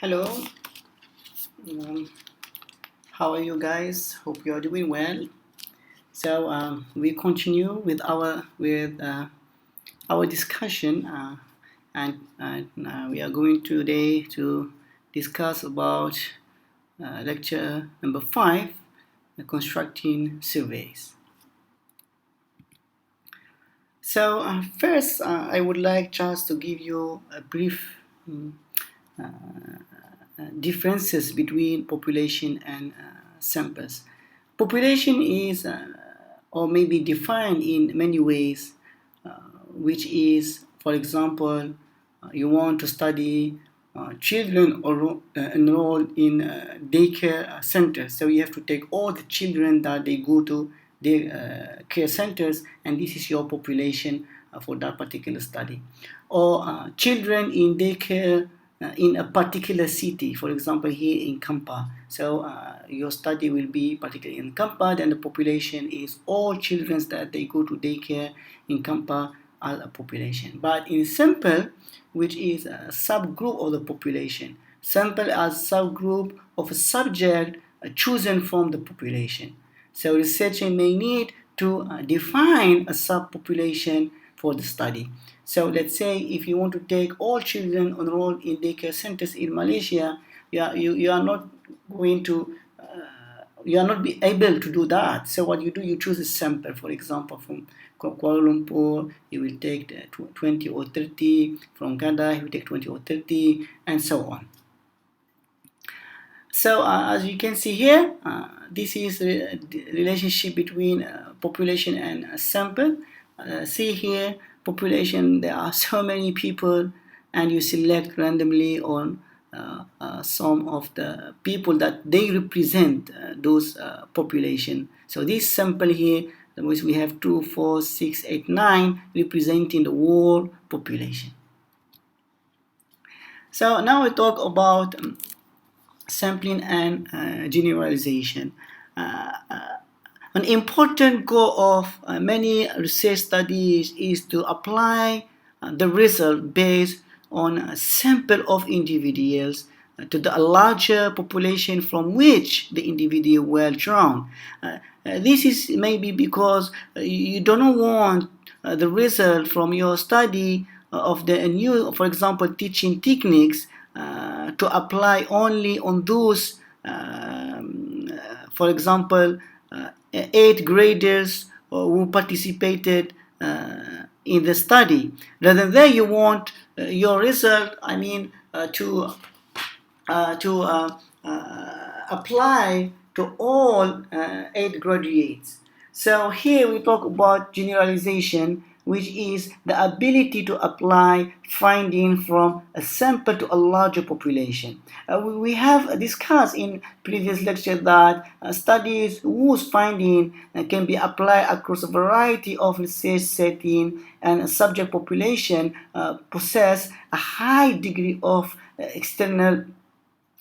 Hello, um, how are you guys? Hope you are doing well. We continue with our discussion, and we are going today to discuss about lecture number 5, constructing surveys. First, I would like just to give you a brief differences between population and samples. Population is, or may be defined in many ways, which is, for example, you want to study children enrolled in daycare centers. So you have to take all the children that they go to their care centers, and this is your population for that particular study. Or children in daycare in a particular city, for example, here in Kampa. So your study will be particularly in Kampa, then the population is all children that they go to daycare in Kampa as a population. But in sample, which is a subgroup of the population, sample as subgroup of a subject chosen from the population. So researcher may need to define a subpopulation for the study. So let's say if you want to take all children enrolled in daycare centers in Malaysia, you are not going to you are not be able to do that. So what you do, you choose a sample. For example, from Kuala Lumpur, you will take 20 or 30. From Kedah, you will take 20 or 30, and so on. So as you can see here, this is the relationship between population and sample. See here, population, there are so many people, and you select randomly on some of the people that they represent those population. So this sample here, which we have 2, 4, 6, 8, 9, representing the whole population. So now we talk about sampling and generalization. An important goal of many research studies is to apply the result based on a sample of individuals to the larger population from which the individual were drawn. This is maybe because you don't want the result from your study of the new, for example, teaching techniques to apply only on those, for example, 8th graders who participated in the study. Rather than you want your result, to apply to all 8 graduates. So here we talk about generalization, which is the ability to apply finding from a sample to a larger population. We have discussed in previous lecture that studies whose finding can be applied across a variety of research settings and a subject population possess a high degree of external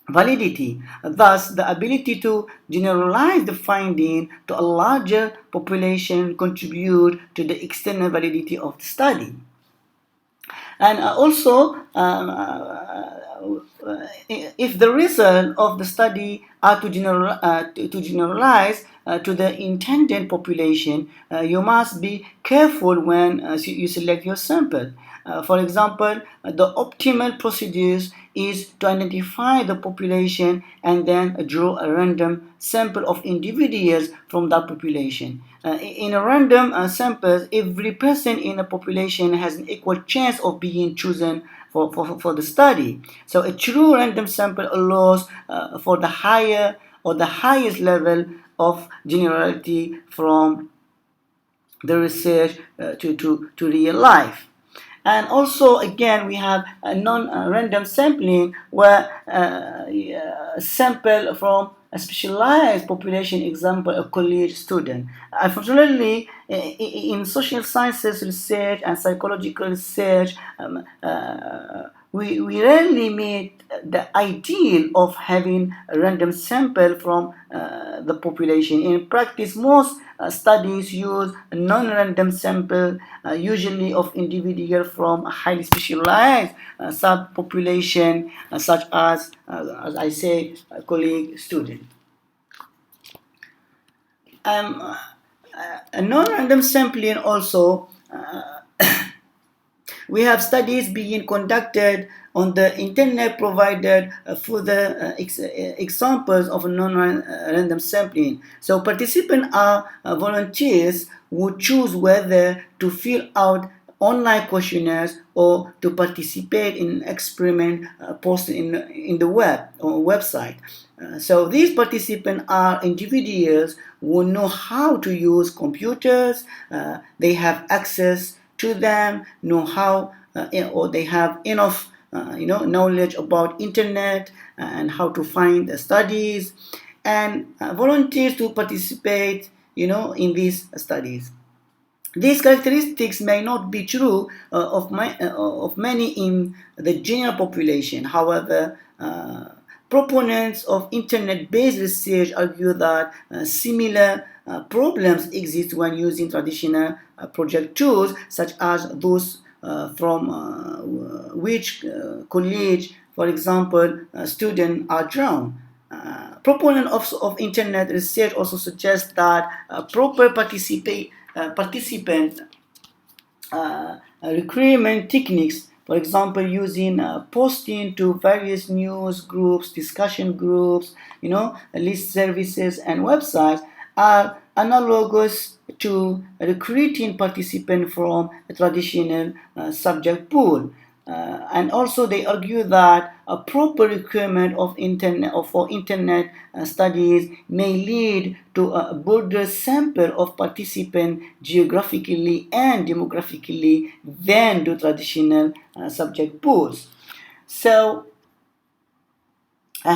validity. Thus, the ability to generalize the finding to a larger population contribute to the external validity of the study. And also, if the result of the study are to generalize to the intended population, you must be careful when you select your sample. For example, the optimal procedures is to identify the population and then draw a random sample of individuals from that population. In a random sample, every person in a population has an equal chance of being chosen for the study. So a true random sample allows for the higher or the highest level of generality from the research to real life. And also, again, we have a non-random sampling where a sample from a specialized population, example, a college student. Unfortunately, in social sciences research and psychological research, we rarely meet the ideal of having a random sample from the population. In practice, most studies use a non-random sample, usually of individuals from a highly specialized subpopulation, such as I say, colleague, student. A non-random sampling also, we have studies being conducted on the internet provided further examples of non-random sampling. So participants are volunteers who choose whether to fill out online questionnaires or to participate in experiment posted in the web or website. So these participants are individuals who know how to use computers, they have access to them, know how or they have enough knowledge about internet and how to find studies, and volunteers to participate in these studies. These characteristics may not be true of many in the general population. However, proponents of internet-based research argue that similar problems exist when using traditional project tools, such as those from which college, for example, students are drawn. Proponents of internet research also suggest that proper participant recruitment techniques, for example, using posting to various news groups, discussion groups, list services and websites, are analogous to recruiting participants from a traditional subject pool. And also they argue that a proper requirement of internet or for internet studies may lead to a broader sample of participants geographically and demographically than the traditional subject pools. So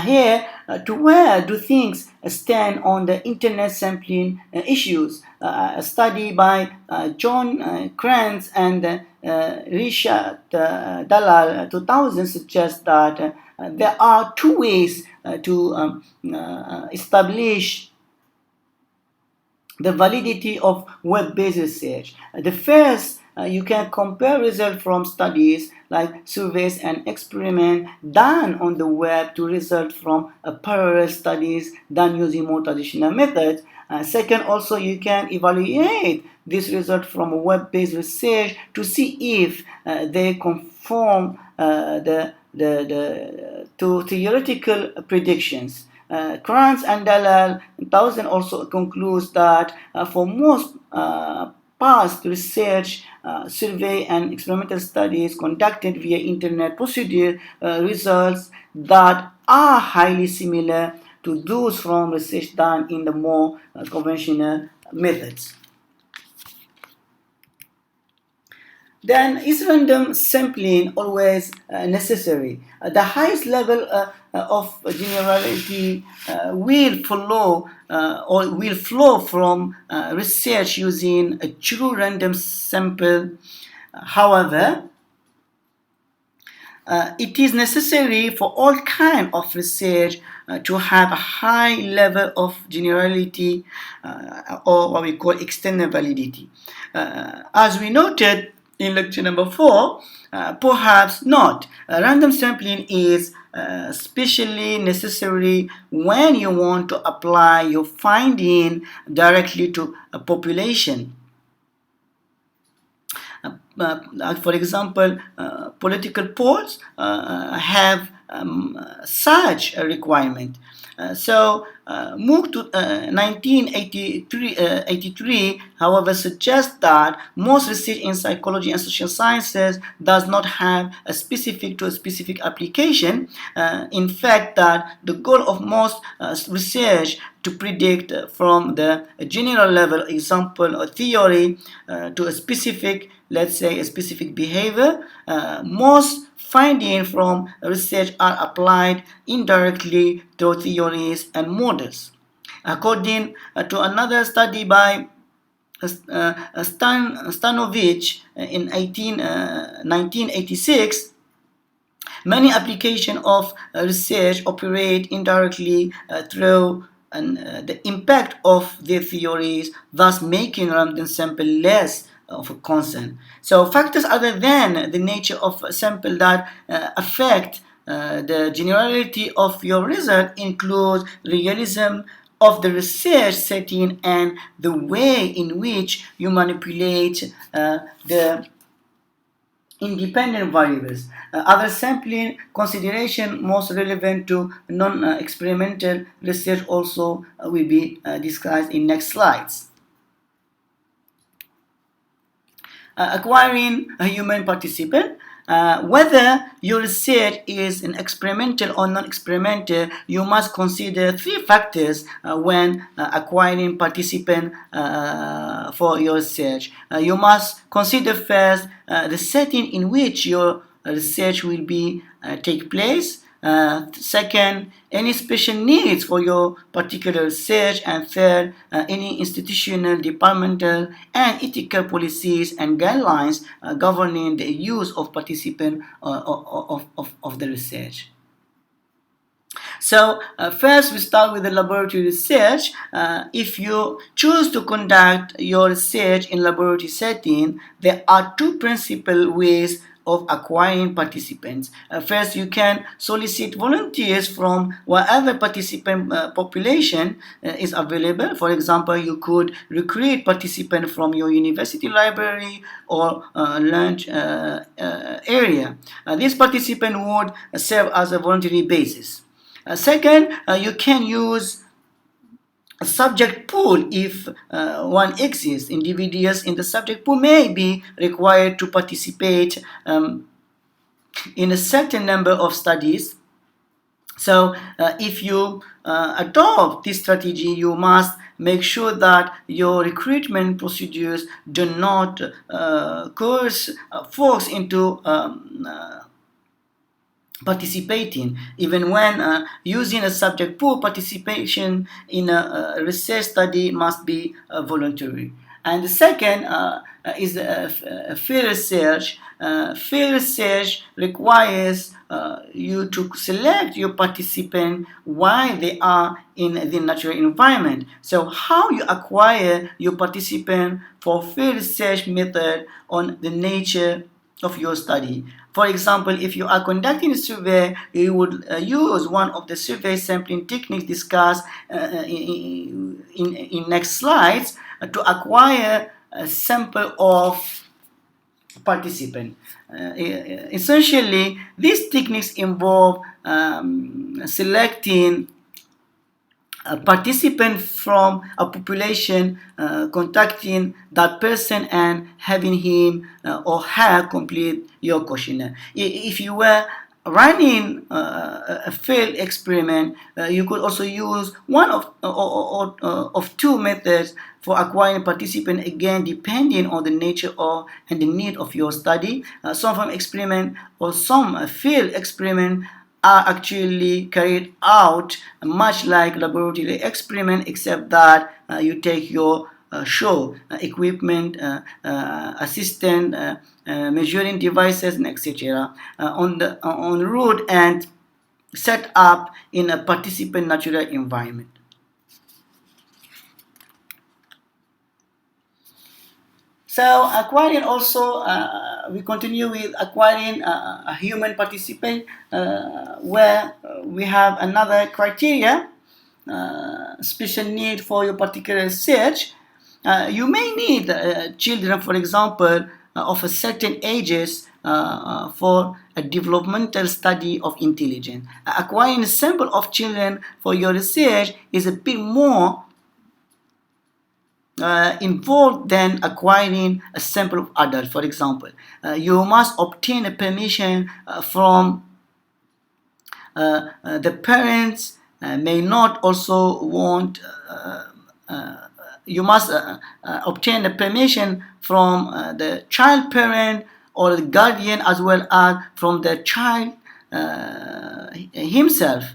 here, to where do things stand on the internet sampling issues? A study by John Kranz and Richard Dalal 2000 suggests that there are two ways to establish the validity of web-based research. The first, you can compare results from studies like surveys and experiments done on the web to results from parallel studies done using more traditional methods. Second, also you can evaluate this result from web-based research to see if they conform to theoretical predictions. Kranz and Dalal 1000 also concludes that for most past research, survey and experimental studies conducted via internet procedure results that are highly similar to those from research done in the more conventional methods. Then is random sampling always necessary? The highest level of generality will follow or will flow from research using a true random sample. However, it is necessary for all kinds of research to have a high level of generality or what we call external validity. As we noted in lecture number 4, perhaps not. Random sampling is especially necessary when you want to apply your finding directly to a population. For example, political polls have such a requirement. So MOOC to 1983, however, suggests that most research in psychology and social sciences does not have a specific application. In fact, that the goal of most research to predict from the general level example or theory to a specific, let's say, a specific behavior. Most findings from research are applied indirectly through theories and models. According to another study by Stanovich in 1986, Many applications of research operate indirectly through the impact of their theories, thus making random sample less of a concern. So factors other than the nature of a sample that affect the generality of your result include realism of the research setting and the way in which you manipulate the independent variables. Other sampling consideration most relevant to non-experimental research also will be discussed in next slides. Acquiring a human participant. Whether your research is an experimental or non-experimental, you must consider three factors when acquiring participant for your research. You must consider first the setting in which your research will be take place. Second, any special needs for your particular research, and third, any institutional, departmental, and ethical policies and guidelines governing the use of participants of the research. So first we start with the laboratory research. If you choose to conduct your research in laboratory setting, there are two principal ways of acquiring participants. First, you can solicit volunteers from whatever participant population is available. For example, you could recruit participants from your university library or lunch area. This participant would serve as a voluntary basis. Second, you can use a subject pool if one exists. Individuals in the subject pool may be required to participate in a certain number of studies. So if you adopt this strategy, you must make sure that your recruitment procedures do not coerce folks into participating. Even when using a subject pool, participation in a research study must be voluntary. And the second is field research. Field research requires you to select your participant while they are in the natural environment. So how you acquire your participant for field research method on the nature of your study. For example, if you are conducting a survey, you would use one of the survey sampling techniques discussed in next slides to acquire a sample of participant. Essentially, these techniques involve selecting a participant from a population, contacting that person and having him or her complete your questionnaire. If you were running a field experiment, you could also use one of two methods for acquiring participant, again depending on the nature and the need of your study. Some from experiment or some field experiment are actually carried out much like laboratory experiment, except that you take your show equipment, assistant, measuring devices, and etc. on route and set up in a participant natural environment. So acquiring also, we continue with acquiring a human participant, where we have another criteria, special need for your particular research. You may need children, for example, of a certain ages for a developmental study of intelligence. Acquiring a sample of children for your research is a bit more involved than acquiring a sample of adults. For example, you must obtain a permission from the parents. May not also want. You must obtain a permission from the child parent or the guardian, as well as from the child himself.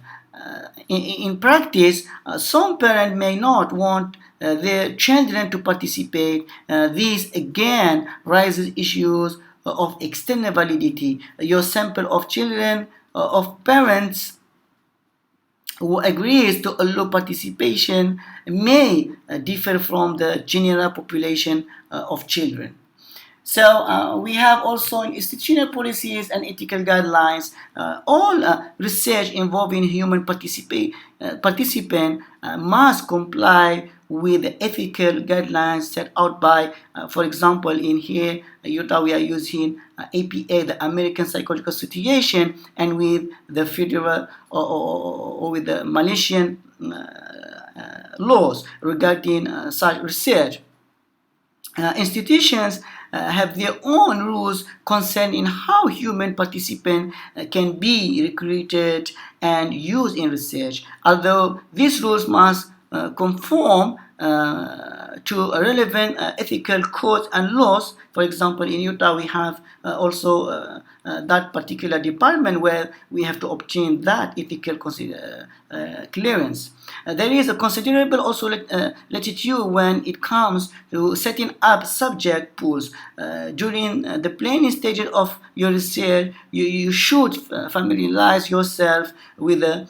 In practice, some parents may not want their children to participate. This again raises issues of external validity. Your sample of children of parents who agrees to allow participation may differ from the general population of children. So we have also institutional policies and ethical guidelines. All research involving human participant must comply with the ethical guidelines set out by, for example, in here, Utah, we are using APA, the American Psychological Association, and with the federal or with the Malaysian laws regarding such research. Institutions have their own rules concerning how human participants can be recruited and used in research, although these rules must conform to relevant ethical codes and laws. For example, in Utah, we have also that particular department where we have to obtain that ethical clearance. There is a considerable also latitude when it comes to setting up subject pools. During the planning stages of your research, you should familiarize yourself with the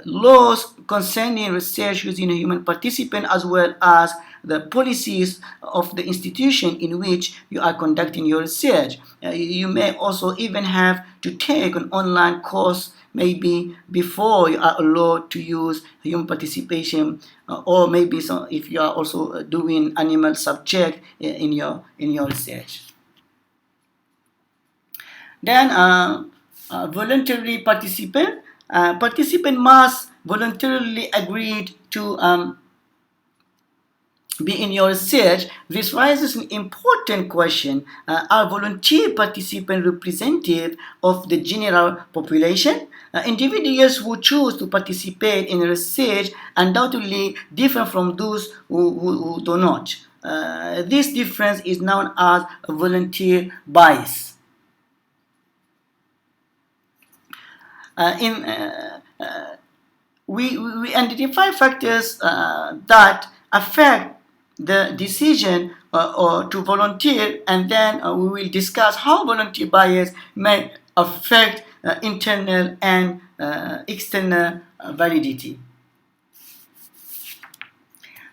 laws concerning research using a human participant, as well as the policies of the institution in which you are conducting your research. You may also even have to take an online course maybe before you are allowed to use human participation, or maybe if you are also doing animal subject in your research. Then voluntary participant must voluntarily agree to be in your research. This raises an important question. Are volunteer participants representative of the general population? Individuals who choose to participate in research undoubtedly differ from those who do not. This difference is known as volunteer bias. We identify factors that affect the decision or to volunteer, and then we will discuss how volunteer bias may affect internal and external validity.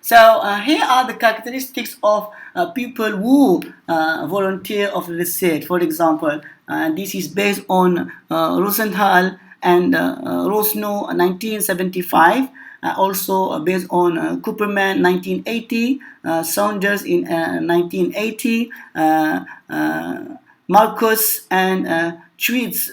So here are the characteristics of people who volunteer of research. For example, this is based on Rosenthal and Rosno 1975. Also based on Cooperman 1980, Saunders in 1980, Marcus and Schwitz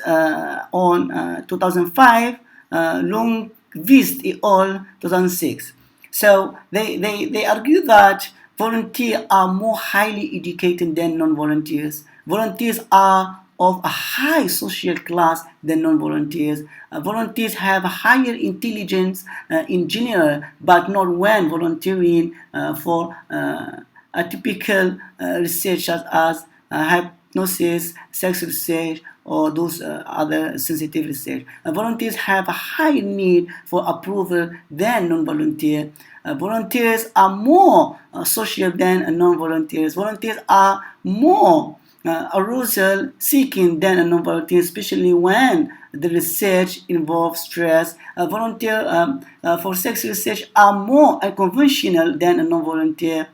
on 2005, Longvist et al. 2006. So they argue that volunteers are more highly educated than non-volunteers. Volunteers are of a high social class than non-volunteers. Volunteers have higher intelligence in general, but not when volunteering for atypical research such as hypnosis, sex research, or those other sensitive research. Volunteers have a higher need for approval than non-volunteers. Volunteers are more social than non-volunteers. Volunteers are more arousal seeking than a non-volunteer, especially when the research involves stress. Volunteers for sex research are more unconventional than a non-volunteer.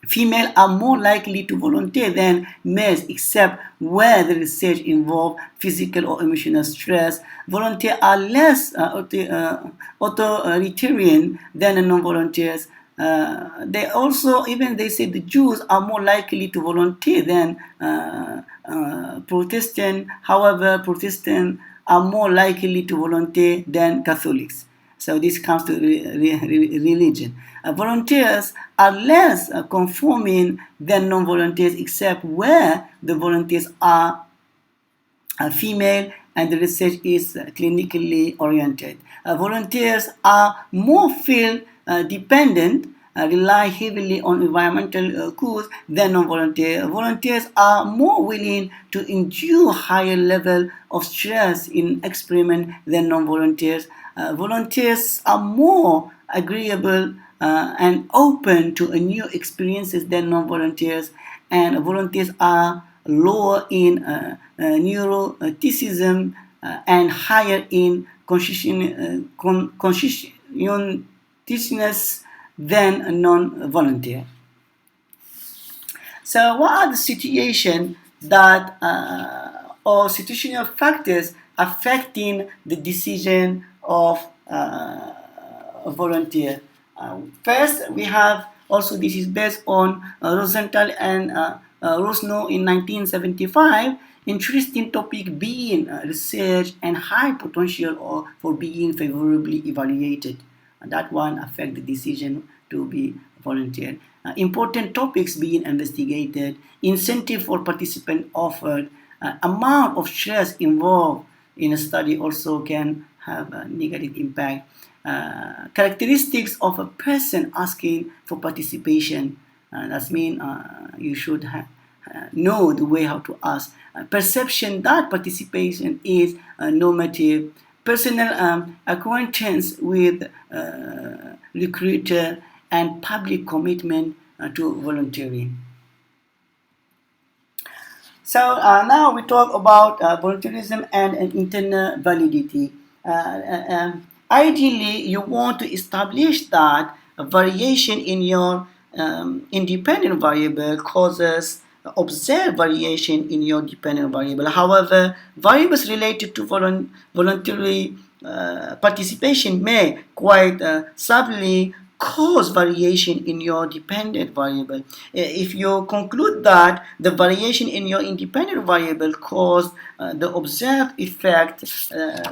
Females are more likely to volunteer than males, except where the research involves physical or emotional stress. Volunteers are less authoritarian than non-volunteers. They say the Jews are more likely to volunteer than Protestants. However, Protestants are more likely to volunteer than Catholics. So this comes to religion. Volunteers are less conforming than non-volunteers, except where the volunteers are female and the research is clinically oriented. Volunteers are more field dependent, rely heavily on environmental cues than non-volunteers. Volunteers are more willing to endure higher level of stress in experiment than non-volunteers. Volunteers are more agreeable and open to new experiences than non-volunteers, and volunteers are lower in neuroticism, and higher in conscientiousness than a non-volunteer. So, what are the situations that or situational factors affecting the decision of a volunteer? First, we have also this is based on Rosenthal and Rosno in 1975. Interesting topic being research and high potential or for being favorably evaluated. And that one affect the decision to be volunteered. Important topics being investigated, incentive for participant offered, amount of stress involved in a study also can have a negative impact. Characteristics of a person asking for participation. That means you should know the way how to ask. Perception that participation is normative. Personal acquaintance with recruiter and public commitment to volunteering. So now we talk about volunteerism and internal validity. Ideally, you want to establish that a variation in your independent variable causes observed variation in your dependent variable. However, variables related to voluntary participation may quite subtly cause variation in your dependent variable. If you conclude that the variation in your independent variable caused the observed effect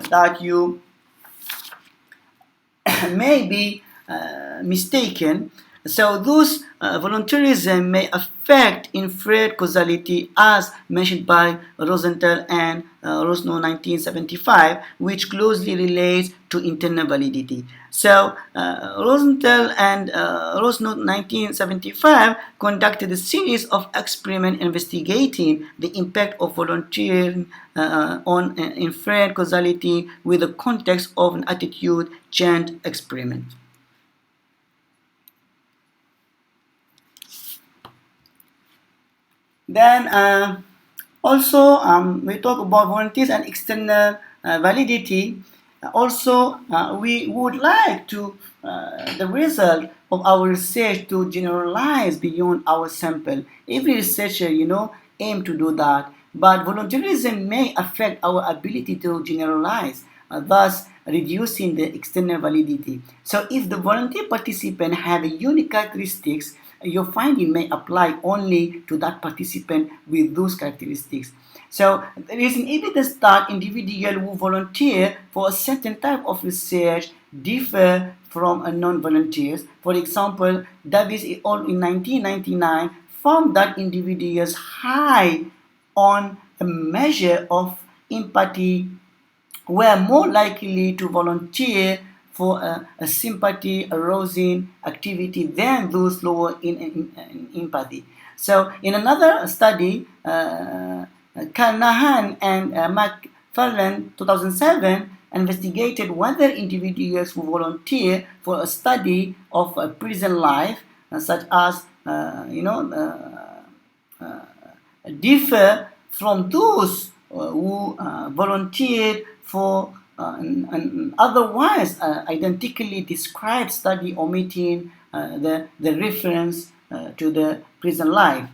that you may be mistaken. So those volunteerism may affect inferred causality as mentioned by Rosenthal and Rosno 1975, which closely relates to internal validity. So Rosenthal and Rosno 1975 conducted a series of experiments investigating the impact of volunteering on inferred causality with the context of an attitude change experiment. Then also we talk about volunteers and external validity. Also, we would like to the result of our research to generalize beyond our sample. Every researcher, aim to do that, but volunteerism may affect our ability to generalize, thus reducing the external validity. So, if the volunteer participant have unique characteristics, your finding may apply only to that participant with those characteristics. So there is an evidence that individuals who volunteer for a certain type of research differ from non-volunteers. For example, Davis et al. In 1999 found that individuals high on a measure of empathy were more likely to volunteer for a sympathy arousing activity than those lower in empathy. So in another study, Carnahan and McFarland 2007 investigated whether individuals who volunteer for a study of prison life, such as differ from those who volunteered for an otherwise identically described study omitting the reference to the prison life.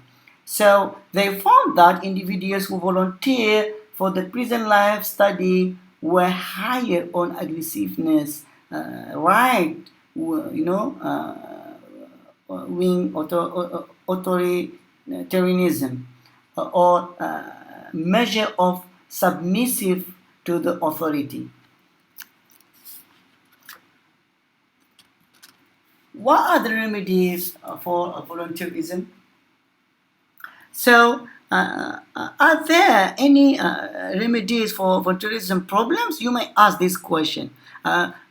So they found that individuals who volunteer for the prison life study were higher on aggressiveness, wing authoritarianism, or measure of submissive to the authority. What are the remedies for volunteerism? So, are there any remedies for volunteerism problems? You may ask this question.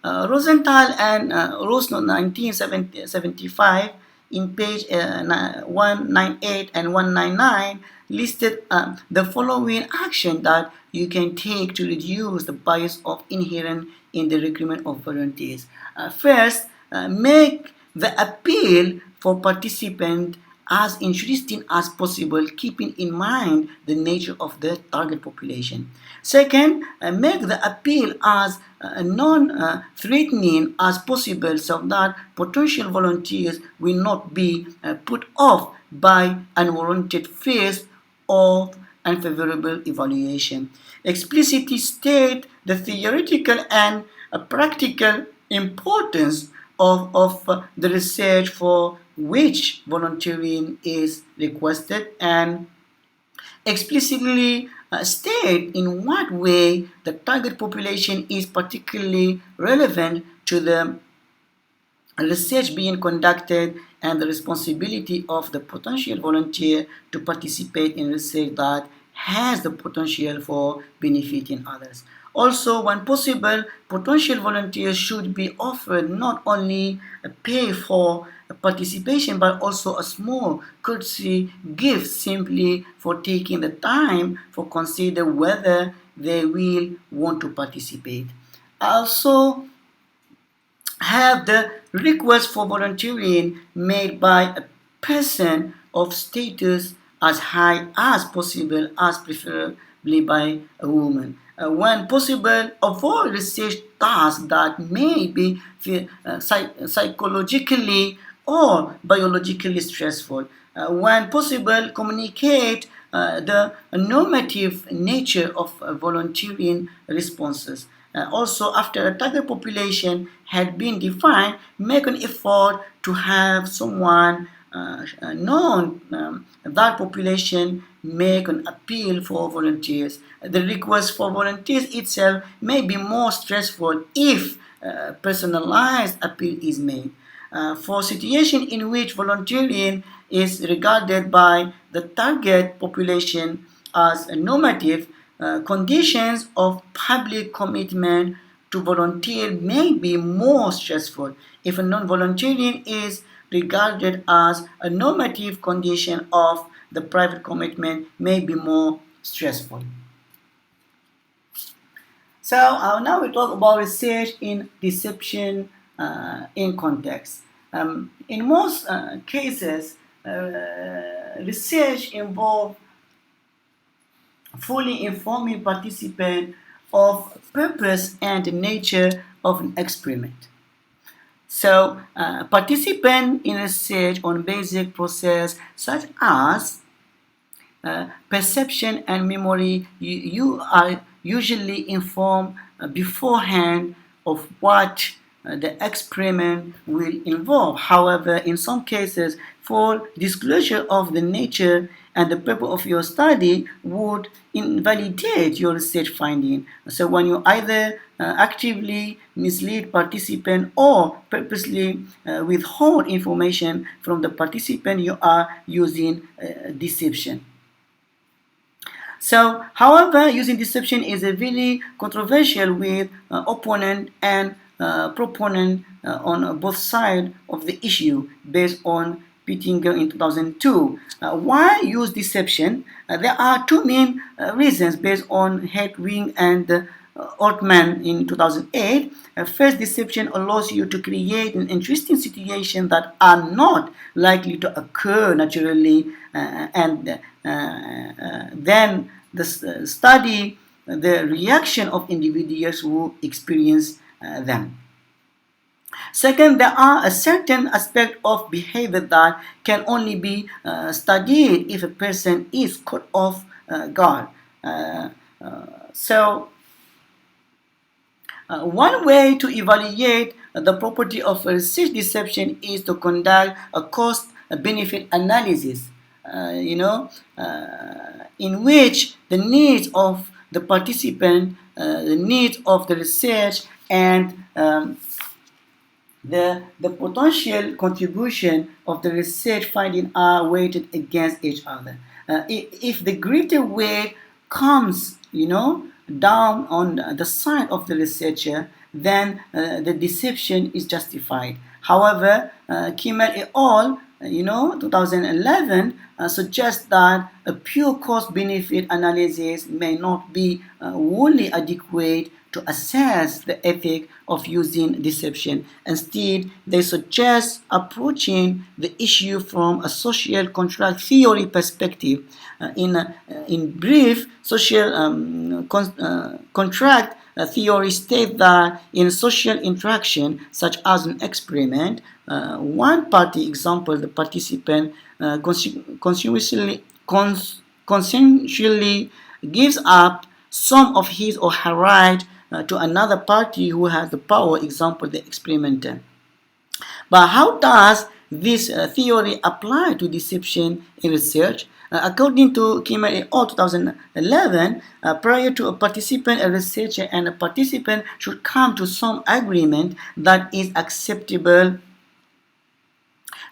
Rosenthal and Rosno 1975 in page 198 and 199 listed the following action that you can take to reduce the bias of inherent in the recruitment of volunteers. First, make the appeal for participants as interesting as possible, keeping in mind the nature of the target population. Second, make the appeal as non-threatening as possible so that potential volunteers will not be put off by unwarranted fears of unfavorable evaluation. Explicitly state the theoretical and practical importance of the research for which volunteering is requested, and explicitly state in what way the target population is particularly relevant to the research being conducted and the responsibility of the potential volunteer to participate in research that has the potential for benefiting others. Also, when possible, potential volunteers should be offered not only a pay for participation but also a small courtesy gift simply for taking the time for consider whether they will want to participate. Also, have the request for volunteering made by a person of status as high as possible, as preferably by a woman. When possible, avoid research tasks that may be psychologically or biologically stressful. When possible, communicate the normative nature of volunteering responses. Also, after a target population had been defined, make an effort to have someone known that population make an appeal for volunteers. The request for volunteers itself may be more stressful if personalized appeal is made. For situation in which volunteering is regarded by the target population as normative, conditions of public commitment to volunteer may be more stressful. If a non-volunteering is regarded as a normative condition of the private commitment may be more stressful. So now we talk about research in deception in context. In most cases, research involves fully informing participants of purpose and nature of an experiment. So, participants in research on basic process such as perception and memory, you are usually informed beforehand of what the experiment will involve. However, in some cases, for disclosure of the nature and the purpose of your study would invalidate your research finding. So when you either actively mislead participant or purposely withhold information from the participant, you are using deception. So, however, using deception is a very controversial with opponent and proponent on both sides of the issue based on Pittinger in 2002. Why use deception? There are two main reasons based on Hedwig and Ortman in 2008. First, deception allows you to create an interesting situation that are not likely to occur naturally, and then study the reaction of individuals who experience them. Second, there are a certain aspect of behavior that can only be studied if a person is caught off guard. One way to evaluate the property of research deception is to conduct a cost-benefit analysis, in which the needs of the participant, the needs of the research, and the potential contribution of the research finding are weighted against each other. If the greater weight comes, down on the side of the researcher, then the deception is justified. However, Kimmel et al., 2011, suggests that a pure cost-benefit analysis may not be wholly adequate to to assess the ethic of using deception. Instead, they suggest approaching the issue from a social contract theory perspective. In brief, social contract theory states that in social interaction, such as an experiment, one party, example, the participant, consensually gives up some of his or her right to another party who has the power, example, the experimenter. But how does this theory apply to deception in research? According to Kimmel et al. 2011, prior to a participant, a researcher, and a participant should come to some agreement that is acceptable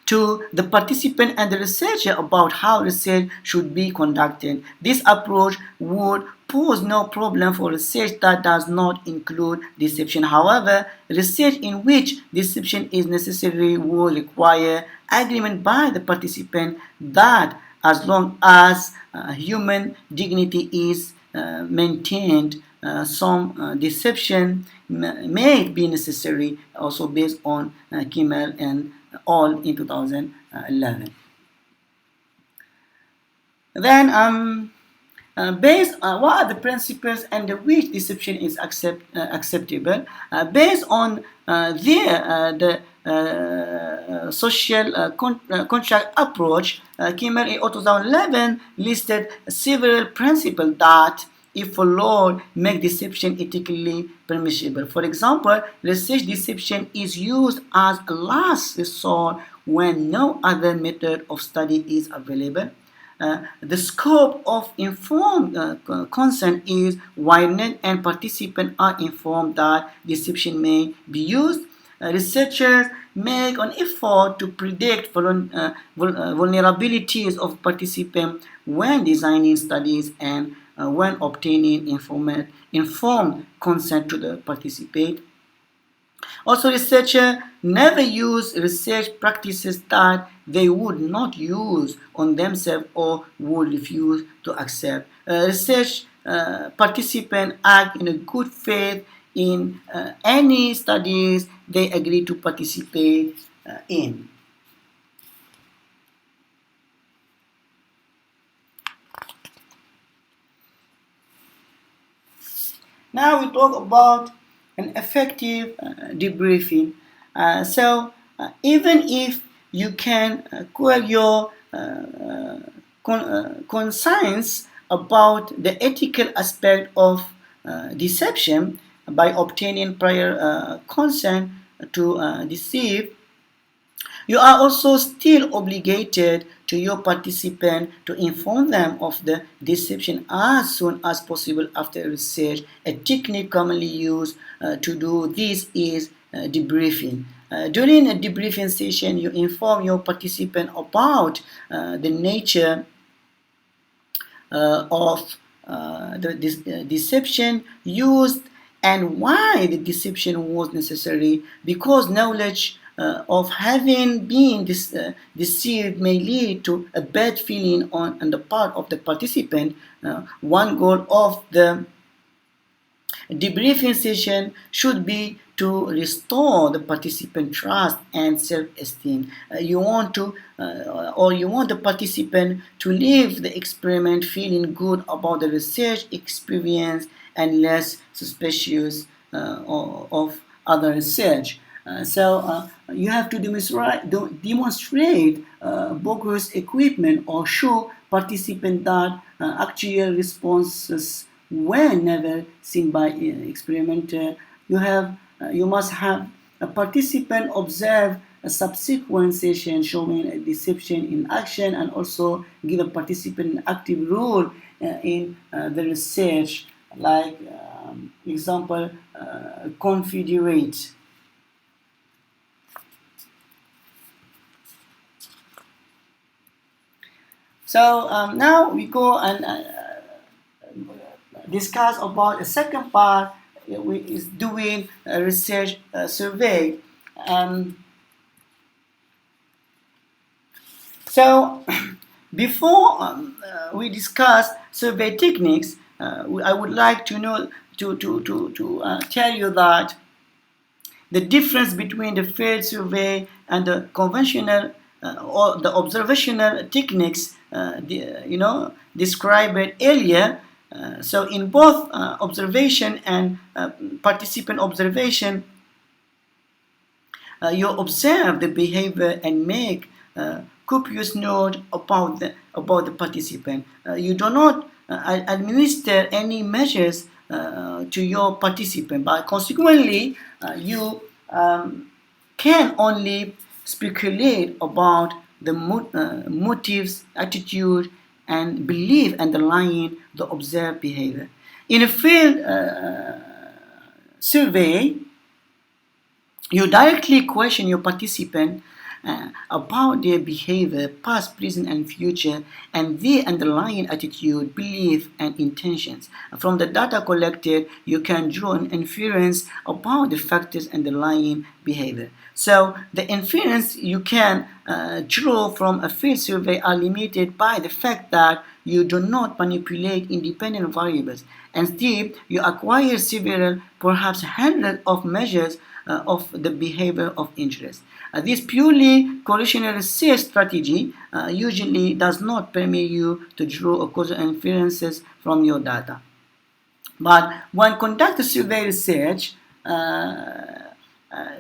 to the participant and the researcher about how research should be conducted. This approach would pose no problem for research that does not include deception. However, research in which deception is necessary will require agreement by the participant that as long as human dignity is maintained, some deception may be necessary, also based on Kimmel and all in 2011. Then, based on what are the principles under which deception is acceptable, based on the social contract approach, Kimmel in 2011 listed several principles that, if followed, make deception ethically permissible. For example, research deception is used as a last resort when no other method of study is available. The scope of informed consent is widened, and participants are informed that deception may be used. Researchers make an effort to predict vulnerabilities of participants when designing studies and when obtaining informed consent to the participant. Also, researchers never use research practices that they would not use on themselves or would refuse to accept. Research participants act in a good faith in any studies they agree to participate in. Now we talk about an effective debriefing. Even if you can quell your conscience about the ethical aspect of deception by obtaining prior consent to deceive, you are also still obligated to your participant to inform them of the deception as soon as possible after research. A technique commonly used to do this is debriefing. During a debriefing session, you inform your participant about the nature of the deception used and why the deception was necessary, because knowledge of having been deceived may lead to a bad feeling on the part of the participant. One goal of the debriefing session should be to restore the participant trust and self-esteem. You want the participant to leave the experiment feeling good about the research experience and less suspicious of other research. You have to demonstrate bogus equipment or show participants that actual responses were never seen by experimenter. You must have a participant observe a subsequent session showing a deception in action, and also give a participant an active role in the research, like example, confederate. Now we go and discuss about the second part, is doing a research survey. Before we discuss survey techniques, I would like to tell you that the difference between the field survey and the conventional or the observational techniques described earlier. So in both observation and participant observation, you observe the behavior and make copious note about the participant. You do not administer any measures to your participant, but consequently, you can only speculate about the motives, attitude, and belief underlying the observed behavior. In a field survey, you directly question your participant about their behavior, past, present, and future, and their underlying attitude, belief, and intentions. From the data collected, you can draw an inference about the factors underlying behavior. So the inference you can draw from a field survey are limited by the fact that you do not manipulate independent variables. Instead, you acquire several, perhaps hundreds of measures of the behavior of interest. This purely correlational research strategy usually does not permit you to draw causal inferences from your data. But when conducting survey research,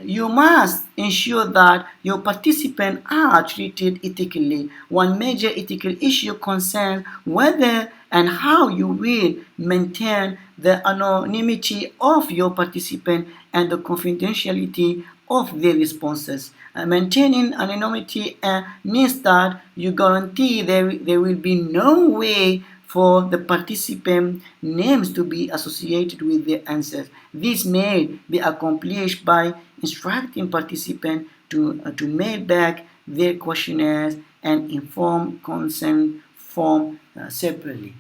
you must ensure that your participants are treated ethically. One major ethical issue concerns whether and how you will maintain the anonymity of your participant and the confidentiality of their responses. Maintaining anonymity means that you guarantee there will be no way for the participant names to be associated with their answers. This may be accomplished by instructing participants to mail back their questionnaires and informed consent form separately.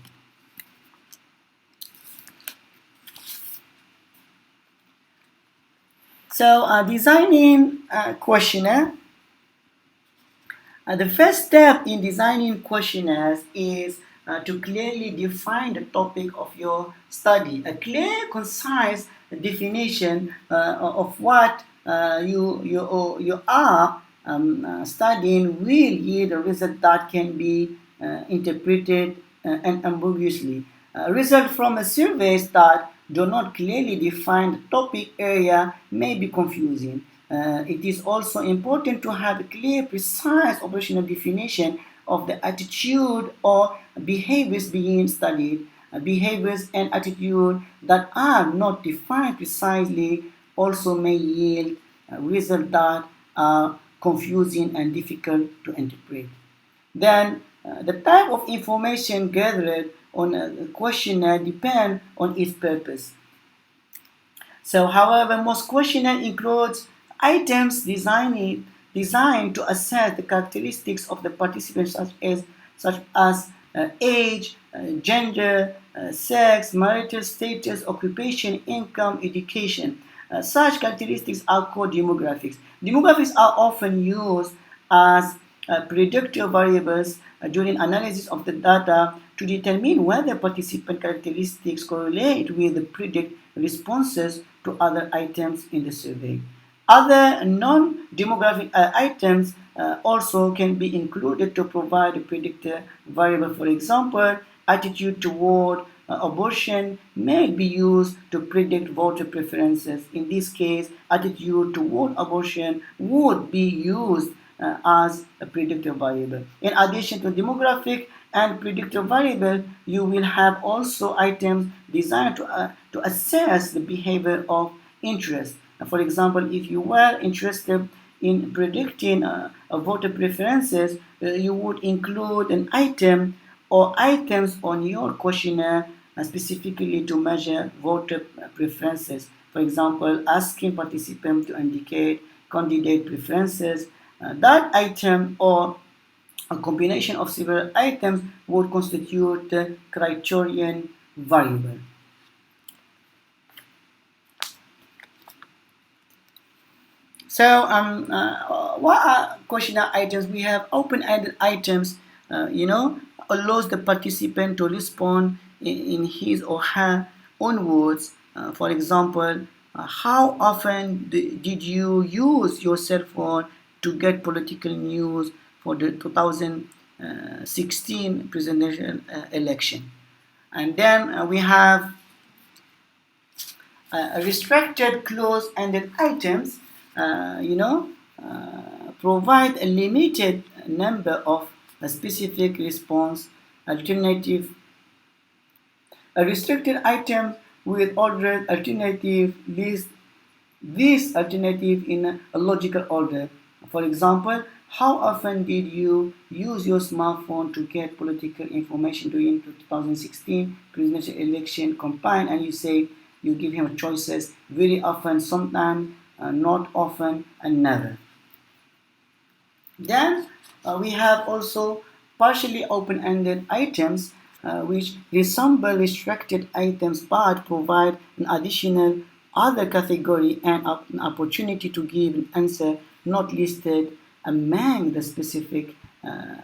So designing a questionnaire. The first step in designing questionnaires is to clearly define the topic of your study. A clear, concise definition of what you are studying will yield a result that can be interpreted ambiguously. Results from a surveys that do not clearly define the topic area may be confusing. It is also important to have a clear, precise operational definition of the attitude or behaviors being studied. Behaviors and attitude that are not defined precisely also may yield results that are confusing and difficult to interpret. Then the type of information gathered on a questionnaire depends on its purpose. So, however, most questionnaire includes items designed to assess the characteristics of the participants, such as age, gender, sex, marital status, occupation, income, education. Such characteristics are called demographics. Demographics are often used as predictive variables during analysis of the data to determine whether participant characteristics correlate with the predict responses to other items in the survey. Other non-demographic items also can be included to provide a predictor variable. For example, attitude toward abortion may be used to predict voter preferences. In this case, attitude toward abortion would be used as a predictor variable. In addition to demographic and predictor variable, you will have also items designed to assess the behavior of interest. For example, if you were interested in predicting voter preferences, you would include an item or items on your questionnaire specifically to measure voter preferences. For example, asking participants to indicate candidate preferences. That item or a combination of several items would constitute the criterion variable. So, what are questionnaire items? We have open-ended items, allows the participant to respond in his or her own words For example, how often did you use your cell phone to get political news for the 2016 presidential election? And then we have restricted close-ended items, provide a limited number of specific response alternative. A restricted item with ordered alternative lists this alternative in a logical order. For example, how often did you use your smartphone to get political information during the 2016 presidential election campaign? And you say you give him choices: very often, sometimes, not often, and never. Then we have also partially open-ended items which resemble restricted items but provide an additional other category and an opportunity to give an answer not listed among the specific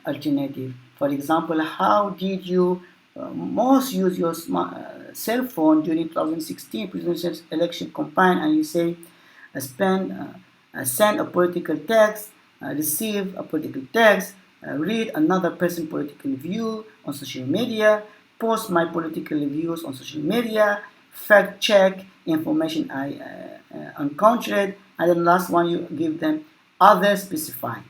alternative. For example, how did you most use your cell phone during 2016 presidential election campaign? And you say send a political text, receive a political text, read another person's political view on social media, post my political views on social media, fact check information I encountered, and then last one you give them other specifying.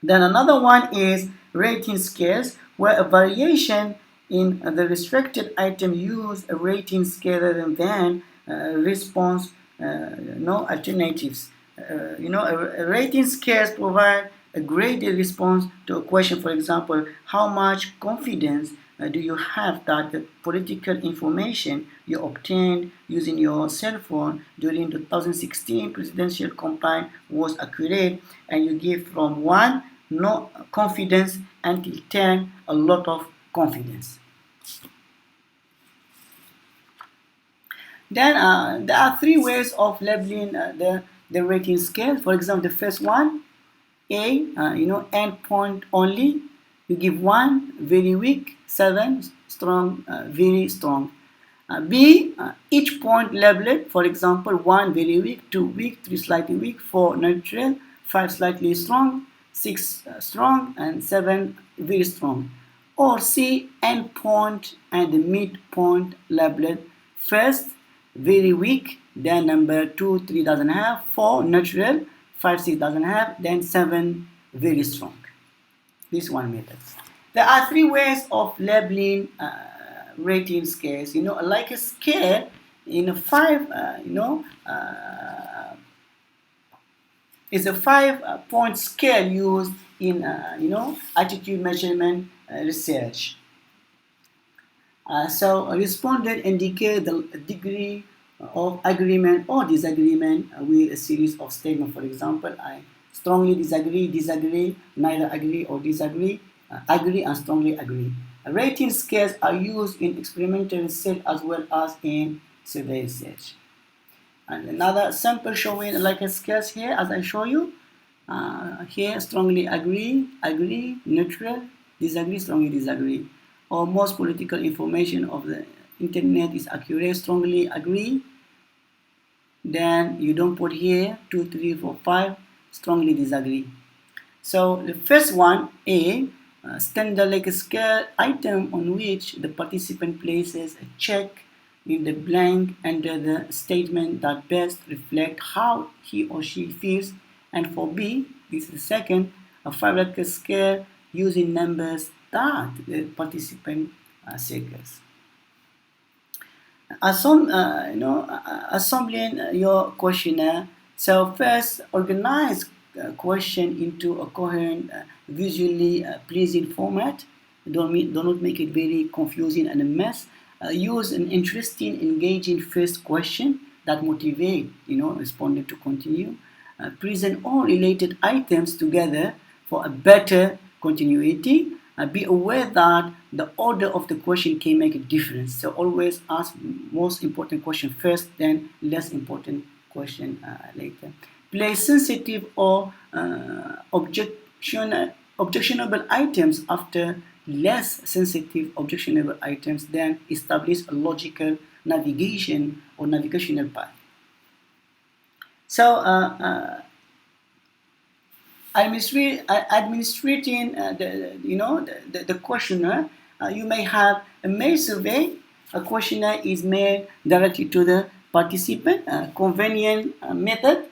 Then another one is rating scales, where a variation in the restricted item use a rating scale rather than response no alternatives. A rating scales provide a graded response to a question. For example, how much confidence do you have that the political information you obtained using your cell phone during the 2016 presidential campaign was accurate? And you give from 1, no confidence, until 10, a lot of confidence. Then there are 3 ways of labeling the rating scale. For example, the first one, A, endpoint only. You give 1, very weak; 7, strong, very strong. B, each point labeled. For example, 1, very weak; 2, weak; 3, slightly weak; 4, neutral; 5, slightly strong; 6, strong; and 7, very strong. Or C, endpoint and the midpoint labeled. First, very weak; then number 2, 3 doesn't have; 4, neutral; 5, 6 doesn't have; then 7, very strong. This one method. There are 3 ways of labeling rating scales. Like a scale in a 5, it's a 5-point scale used in attitude measurement research. So respondent indicate the degree of agreement or disagreement with a series of statements. For example, I strongly disagree, neither agree or disagree, agree and strongly agree. Rating scales are used in experimental research as well as in survey research. And another sample showing like a scales here, as I show you. Here, strongly agree, neutral, disagree, strongly disagree. Or most political information of the internet is accurate, strongly agree. Then you don't put here 2, 3, 4, 5, strongly disagree. So the first one, A, standard like a scale item on which the participant places a check in the blank under the statement that best reflect how he or she feels. And for B, this is the second, a 5-letter scale using numbers that the participant circles. Assembling your questionnaire. So first, organize question into a coherent, visually pleasing format. Do not make it very confusing and a mess. Use an interesting, engaging first question that motivate, respondent to continue. Present all related items together for a better continuity. Be aware that the order of the question can make a difference. So always ask most important question first, then less important question later. Place sensitive or objectionable items after less sensitive objectionable items. Then establish a logical navigation or navigational path. So administrating the questionnaire, you may have a mail survey. A questionnaire is mailed directly to the participant, a convenient method.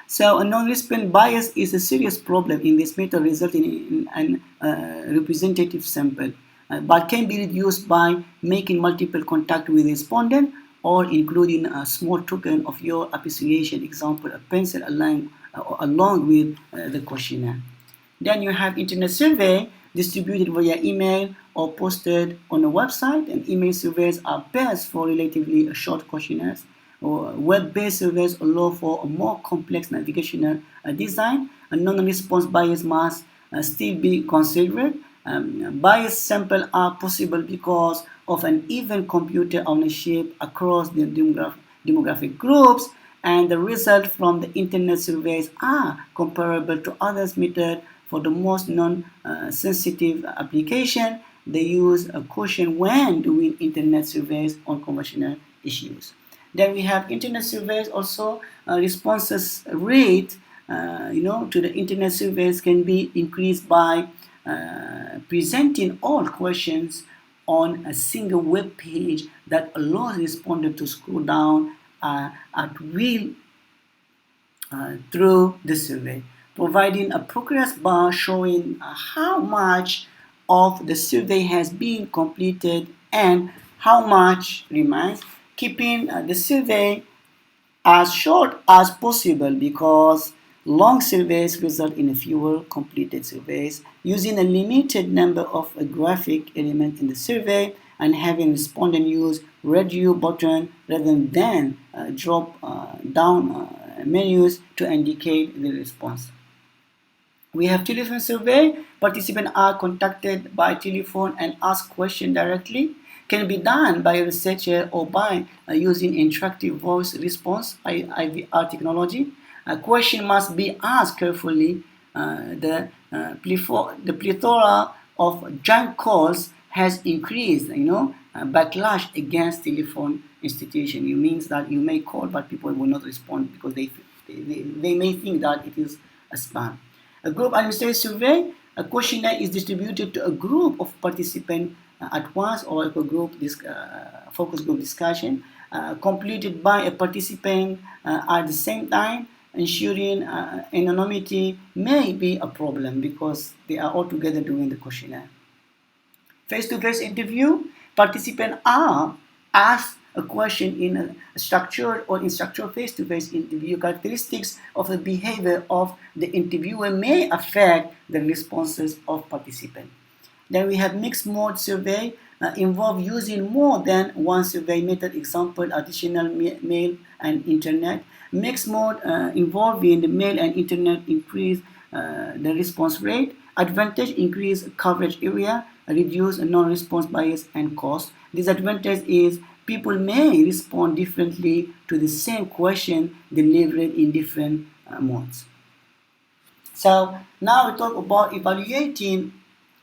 So a non-recipient bias is a serious problem in this method, resulting in an representative sample, but can be reduced by making multiple contact with the respondent or including a small token of your appreciation, example, a pencil along with the questionnaire. Then you have internet survey distributed via email or posted on a website, and email surveys are best for relatively short questionnaires. Or web-based surveys allow for a more complex navigational design. A non-response bias must still be considered. Biased samples are possible because of an even computer ownership across the demographic groups, and the results from the internet surveys are comparable to others methods. For the most non-sensitive application, they use a caution when doing internet surveys on conventional issues. Then we have internet surveys also. Responses rate to the internet surveys can be increased by presenting all questions on a single web page that allows the respondent to scroll down at will through the survey, providing a progress bar showing how much of the survey has been completed and how much remains, keeping the survey as short as possible because long surveys result in fewer completed surveys. Using a limited number of graphic elements in the survey and having respondent use radio button rather than drop down menus to indicate the response. We have telephone survey. Participants are contacted by telephone and asked questions directly. Can be done by a researcher or by using interactive voice response, IVR technology. A question must be asked carefully. The plethora of junk calls has increased, backlash against telephone institution. It means that you may call, but people will not respond because they may think that it is a spam. A group administrative survey, a questionnaire is distributed to a group of participants at once, or a group focus group discussion completed by a participant at the same time. Ensuring anonymity may be a problem because they are all together doing the questionnaire. Face-to-face interview, participants are asked a question in a structured or in structured face-to-face interview. Characteristics of the behavior of the interviewer may affect the responses of participants. Then we have mixed mode survey, involve using more than one survey method, example, additional mail and internet. Mixed mode involving the mail and internet increase the response rate. Advantage, increase coverage area, reduce non-response bias and cost. Disadvantage is people may respond differently to the same question delivered in different modes. So now we talk about evaluating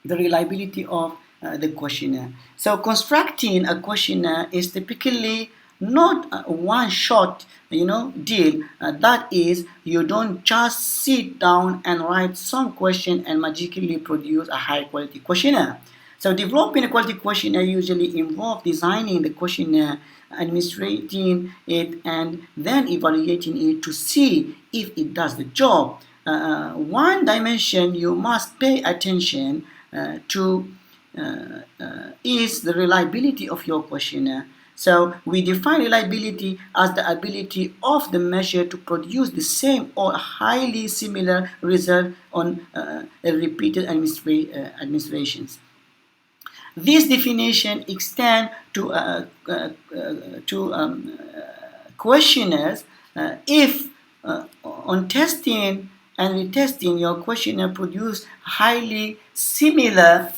the reliability of the questionnaire. So constructing a questionnaire is typically not a one-shot deal. That is, you don't just sit down and write some question and magically produce a high-quality questionnaire. So developing a quality questionnaire usually involves designing the questionnaire, administrating it, and then evaluating it to see if it does the job. One dimension you must pay attention to is the reliability of your questionnaire. So we define reliability as the ability of the measure to produce the same or highly similar result on repeated administrations. This definition extends to questionnaires. If on testing and retesting your questionnaire produce highly similar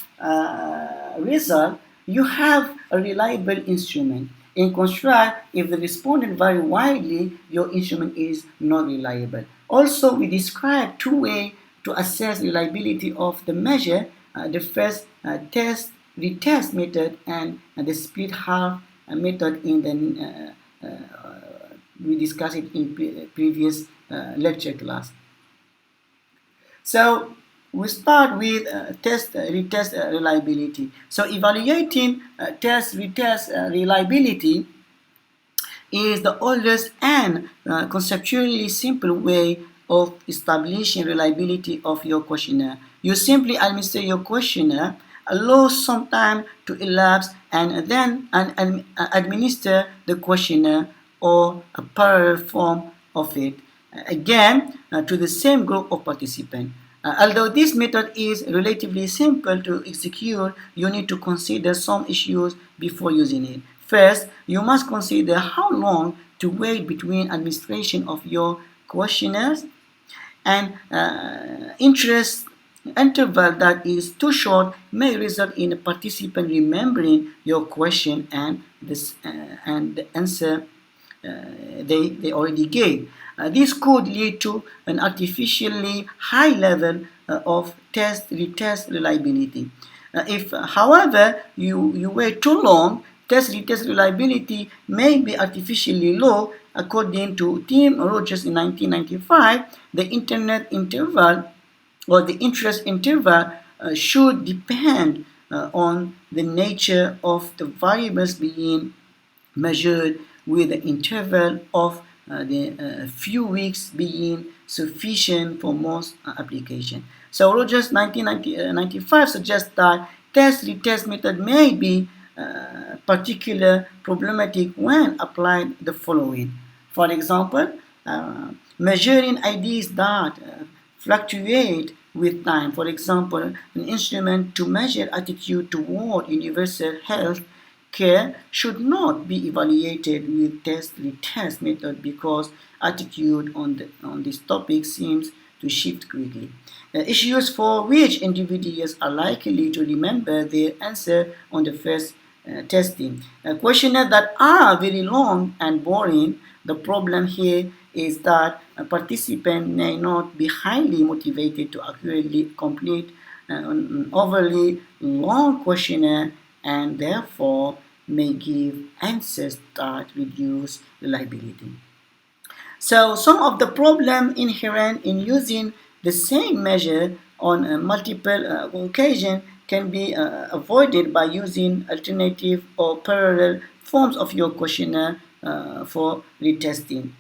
result, you have a reliable instrument. In contrast, if the respondent vary widely, your instrument is not reliable. Also, we describe two ways to assess reliability of the measure. The first, test retest method and the split half method in the we discussed it in previous lecture class. So we start with test retest reliability. So evaluating test retest reliability is the oldest and conceptually simple way of establishing reliability of your questionnaire. You simply administer your questionnaire, allow some time to elapse, and then administer the questionnaire or a parallel form of it again to the same group of participants. Although this method is relatively simple to execute, you need to consider some issues before using it. First, you must consider how long to wait between administration of your questionnaires, and interest interval that is too short may result in a participant remembering your question and the answer they already gave. This could lead to an artificially high level of retest reliability. If, however, you wait too long, retest reliability may be artificially low. According to Tim Rogers in 1995, the internet interval or the interest interval should depend on the nature of the variables being measured, with the interval of the few weeks being sufficient for most applications. So Rogers 1995 suggests that test-retest method may be particularly problematic when applied the following. For example, measuring IDs that fluctuate with time. For example, an instrument to measure attitude toward universal health care should not be evaluated with test-retest method because attitude on this topic seems to shift quickly. Issues for which individuals are likely to remember their answer on the first testing. Questionnaires that are very long and boring. The problem here is that a participant may not be highly motivated to accurately complete an overly long questionnaire and therefore may give answers that reduce reliability. So some of the problem inherent in using the same measure on multiple occasions can be avoided by using alternative or parallel forms of your questionnaire for retesting.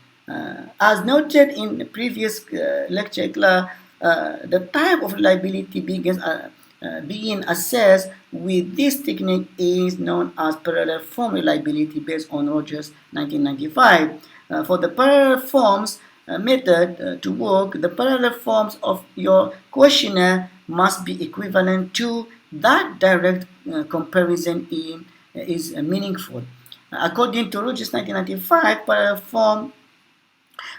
As noted in the previous lecture class, the type of reliability being assessed with this technique is known as parallel form reliability based on Rogers 1995. For the parallel forms method to work, the parallel forms of your questionnaire must be equivalent to that direct comparison is meaningful. According to Rogers 1995, parallel form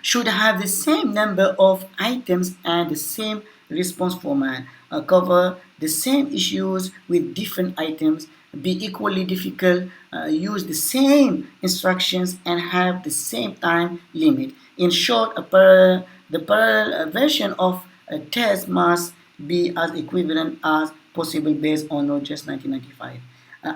should have the same number of items and the same response format, cover the same issues with different items, be equally difficult, use the same instructions, and have the same time limit. In short, the parallel version of a test must be as equivalent as possible based on Rogers 1995.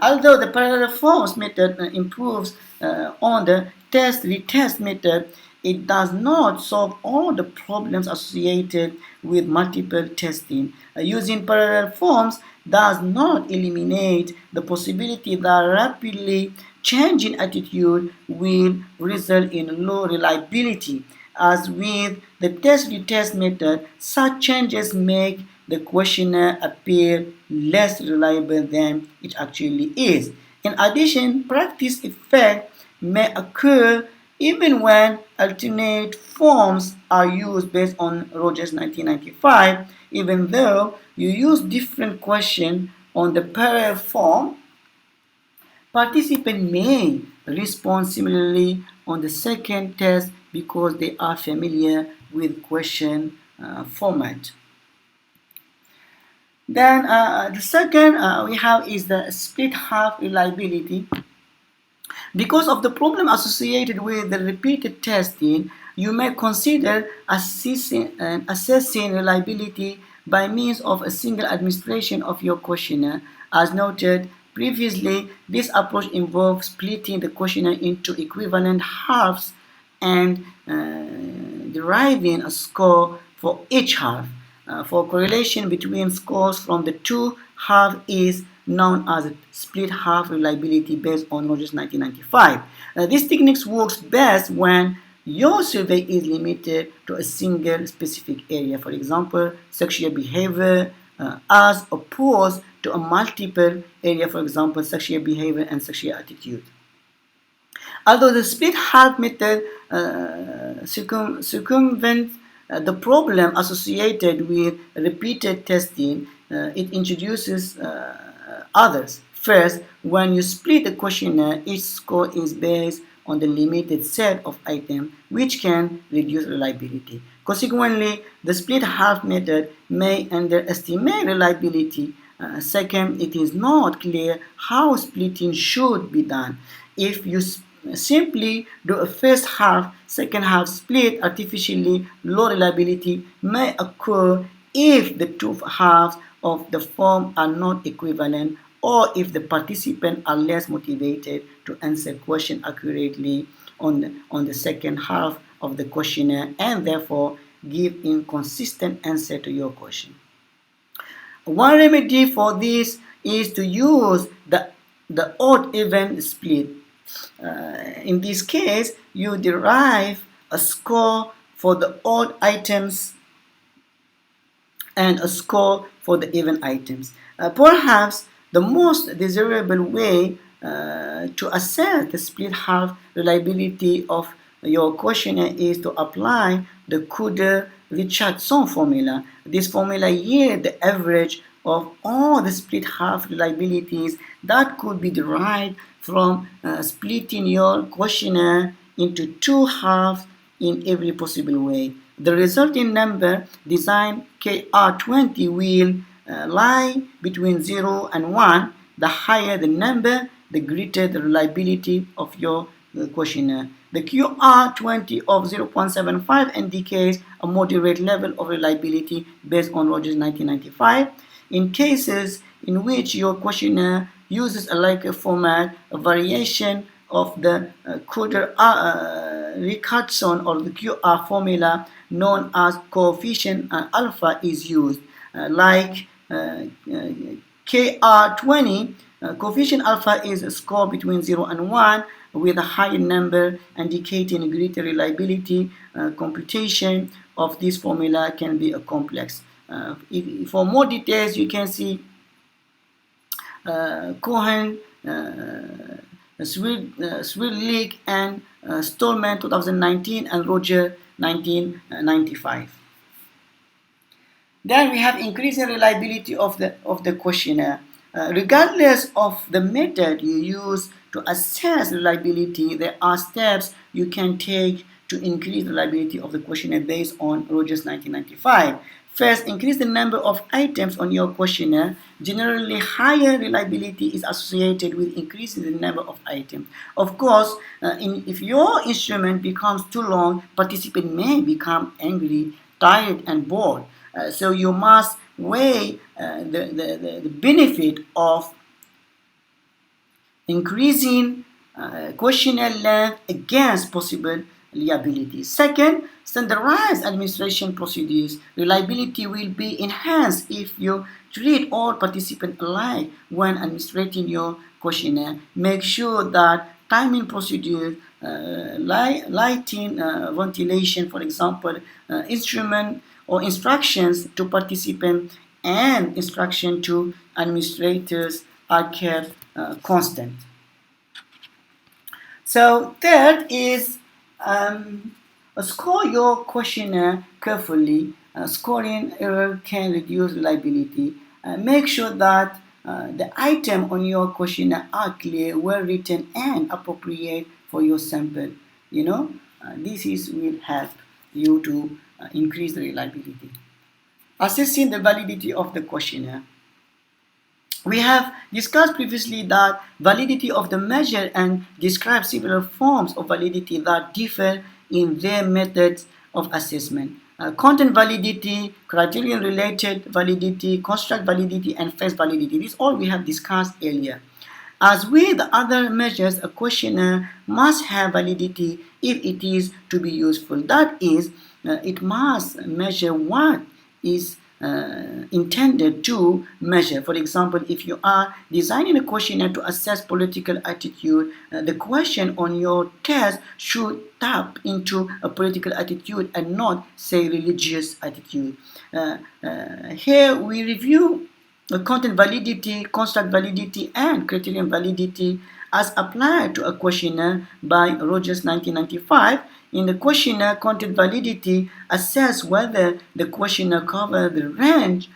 Although the parallel forms method improves on the test-retest method, it does not solve all the problems associated with multiple testing. Using parallel forms does not eliminate the possibility that rapidly changing attitude will result in low reliability. As with the test-retest method, such changes make the questionnaire appear less reliable than it actually is. In addition, practice effect may occur even when alternate forms are used based on Rogers 1995. Even though you use different questions on the parallel form, participants may respond similarly on the second test because they are familiar with question format. Then the second we have is the split half reliability. Because of the problem associated with the repeated testing, you may consider assessing reliability by means of a single administration of your questionnaire. As noted previously, this approach involves splitting the questionnaire into equivalent halves and deriving a score for each half. For correlation between scores from the two halves is known as split half reliability based on Rogers 1995. This technique works best when your survey is limited to a single specific area, for example, sexual behavior, as opposed to a multiple area, for example, sexual behavior and sexual attitude. Although the split half method circumvents the problem associated with repeated testing, it introduces others. First, when you split the questionnaire, each score is based on the limited set of items, which can reduce reliability. Consequently, the split half method may underestimate reliability. Second, it is not clear how splitting should be done. If you simply do a first half, second half split, artificially low reliability may occur if the two halves of the form are not equivalent, or if the participants are less motivated to answer question accurately on the second half of the questionnaire and therefore give inconsistent answer to your question. One remedy for this is to use the odd-even split. In this case, you derive a score for the odd items and a score for the even items. Perhaps the most desirable way to assess the split half reliability of your questionnaire is to apply the Kudder-Richardson formula. This formula yields the average of all the split half reliabilities that could be derived from splitting your questionnaire into two halves in every possible way. The resulting number, design KR20, will lie between 0 and 1. The higher the number, the greater the reliability of your questionnaire. The QR20 of 0.75 indicates a moderate level of reliability based on Rogers 1995. In cases in which your questionnaire uses a Likert format, a variation of the Kudder-Richardson or the QR formula known as coefficient alpha is used. Like KR20, coefficient alpha is a score between 0 and 1 with a higher number indicating greater reliability. Computation of this formula can be complex. For more details, you can see Cohen, Swirlig, and Stallman 2019 and Roger 1995. Then we have increasing reliability of the questionnaire. Regardless of the method you use to assess reliability, there are steps you can take to increase the reliability of the questionnaire based on Rogers 1995. First, increase the number of items on your questionnaire. Generally, higher reliability is associated with increasing the number of items. Of course, if your instrument becomes too long, participants may become angry, tired, and bored. So you must weigh the benefit of increasing questionnaire length against possible liability. Second, standardized administration procedures. Reliability will be enhanced if you treat all participants alike when administrating your questionnaire. Make sure that timing procedures, lighting, ventilation, for example, instrument or instructions to participants and instruction to administrators are kept constant. So third is score your questionnaire carefully. Scoring error can reduce reliability. Make sure that the items on your questionnaire are clear, well written, and appropriate for your sample. This will help you to increase the reliability. Assessing the validity of the questionnaire. We have discussed previously that validity of the measure and describe several forms of validity that differ in their methods of assessment. content validity, criterion related validity, construct validity, and phase validity. These all we have discussed earlier. As with other measures, a questionnaire must have validity if it is to be useful. That is, it must measure what is intended to measure. For example, if you are designing a questionnaire to assess political attitude, the question on your test should tap into a political attitude and not, say, religious attitude. Here we review content validity, construct validity, and criterion validity as applied to a questionnaire by Rogers 1995. In the questionnaire, content validity assess whether the questionnaire covers the range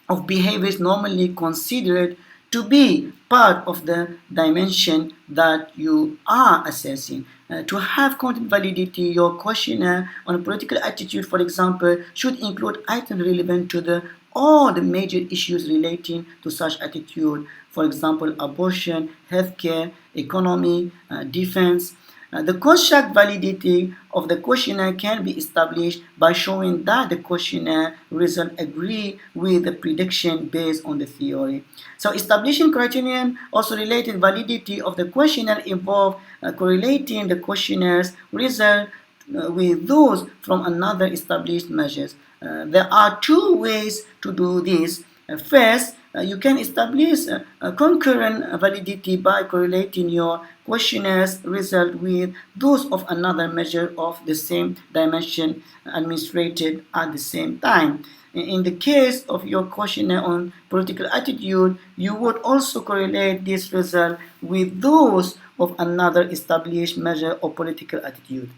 of behaviors normally considered to be part of the dimension that you are assessing. To have content validity, your questionnaire on political attitude, for example, should include items relevant to all the major issues relating to such attitude. For example, abortion, healthcare, economy, defense. The construct validity of the questionnaire can be established by showing that the questionnaire results agree with the prediction based on the theory. So establishing criterion also related validity of the questionnaire involve correlating the questionnaires result with those from another established measures. There are two ways to do this. First, you can establish concurrent validity by correlating your questionnaires result with those of another measure of the same dimension administered at the same time. In the case of your questionnaire on political attitude, you would also correlate this result with those of another established measure of political attitude.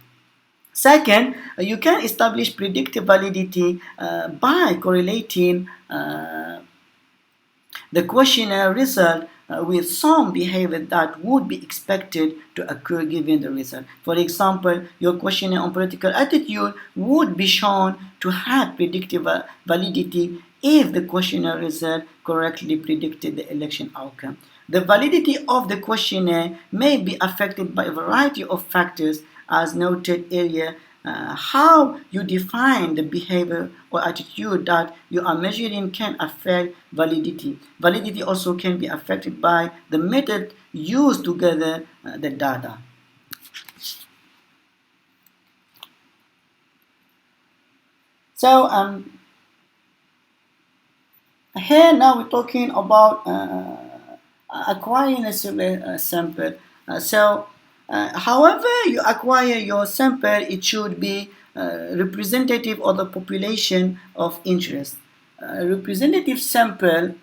Second, you can establish predictive validity by correlating the questionnaire result with some behavior that would be expected to occur given the result. For example, your questionnaire on political attitude would be shown to have predictive validity if the questionnaire result correctly predicted the election outcome. The validity of the questionnaire may be affected by a variety of factors, as noted earlier. How you define the behavior or attitude that you are measuring can affect validity. Validity also can be affected by the method used to gather the data. So here now we're talking about acquiring a survey sample. However you acquire your sample, it should be representative of the population of interest. Representative sample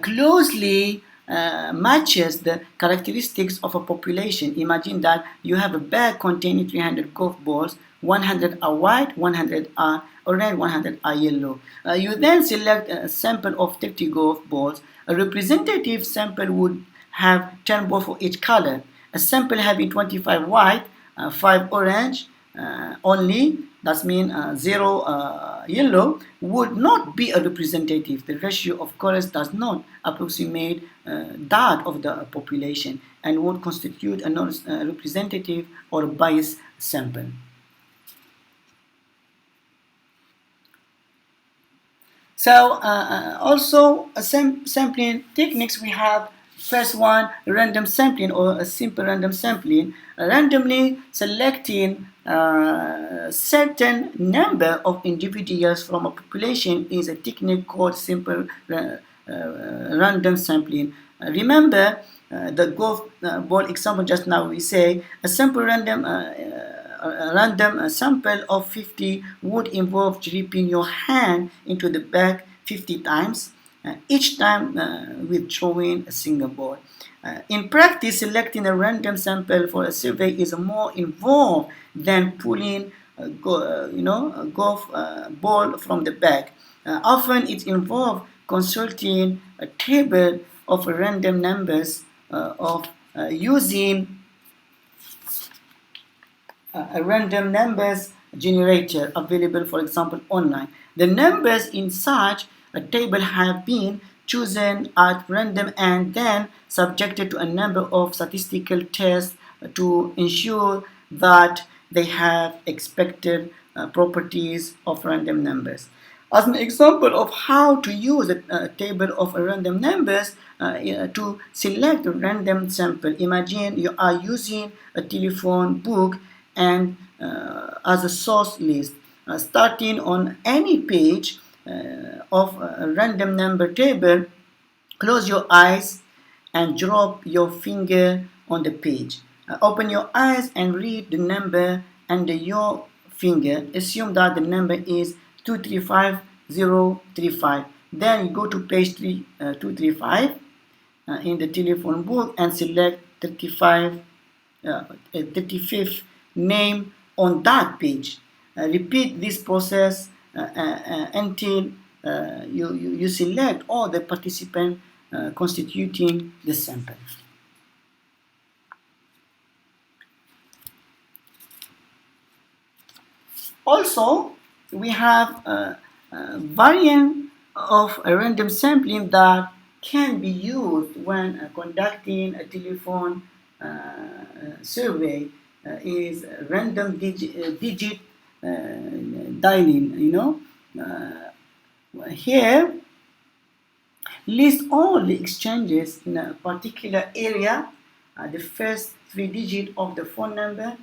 closely matches the characteristics of a population. Imagine that you have a bag containing 300 golf balls, 100 are white, 100 are orange, 100 are yellow. You then select a sample of 30 golf balls. A representative sample would have 10 balls for each color. A sample having 25 white, 5 orange only, that means 0 yellow, would not be a representative. The ratio of colors does not approximate that of the population and would constitute a non-representative or biased sample. So also sampling techniques we have. First one, random sampling or a simple random sampling. Randomly selecting a certain number of individuals from a population is a technique called simple random sampling. Remember the golf ball example just now. We say a simple random sample of 50 would involve dipping your hand into the bag 50 times. Each time withdrawing a single ball. In practice, selecting a random sample for a survey is more involved than pulling a golf ball from the bag. Often it involves consulting a table of random numbers using a random numbers generator available, for example, online. The numbers in such a table have been chosen at random and then subjected to a number of statistical tests to ensure that they have expected properties of random numbers. As an example of how to use a table of random numbers to select a random sample, imagine you are using a telephone book and as a source list, starting on any page of a random number table. Close your eyes and drop your finger on the page. Open your eyes and read the number under your finger. Assume that the number is 235035. Then you go to page 235 in the telephone book and select 35th name on that page. Repeat this process until you select all the participants constituting the sample. Also, we have a variant of a random sampling that can be used when conducting a telephone survey is random digit dialing. Here, list all the exchanges in a particular area, the first 3 digits of the phone number,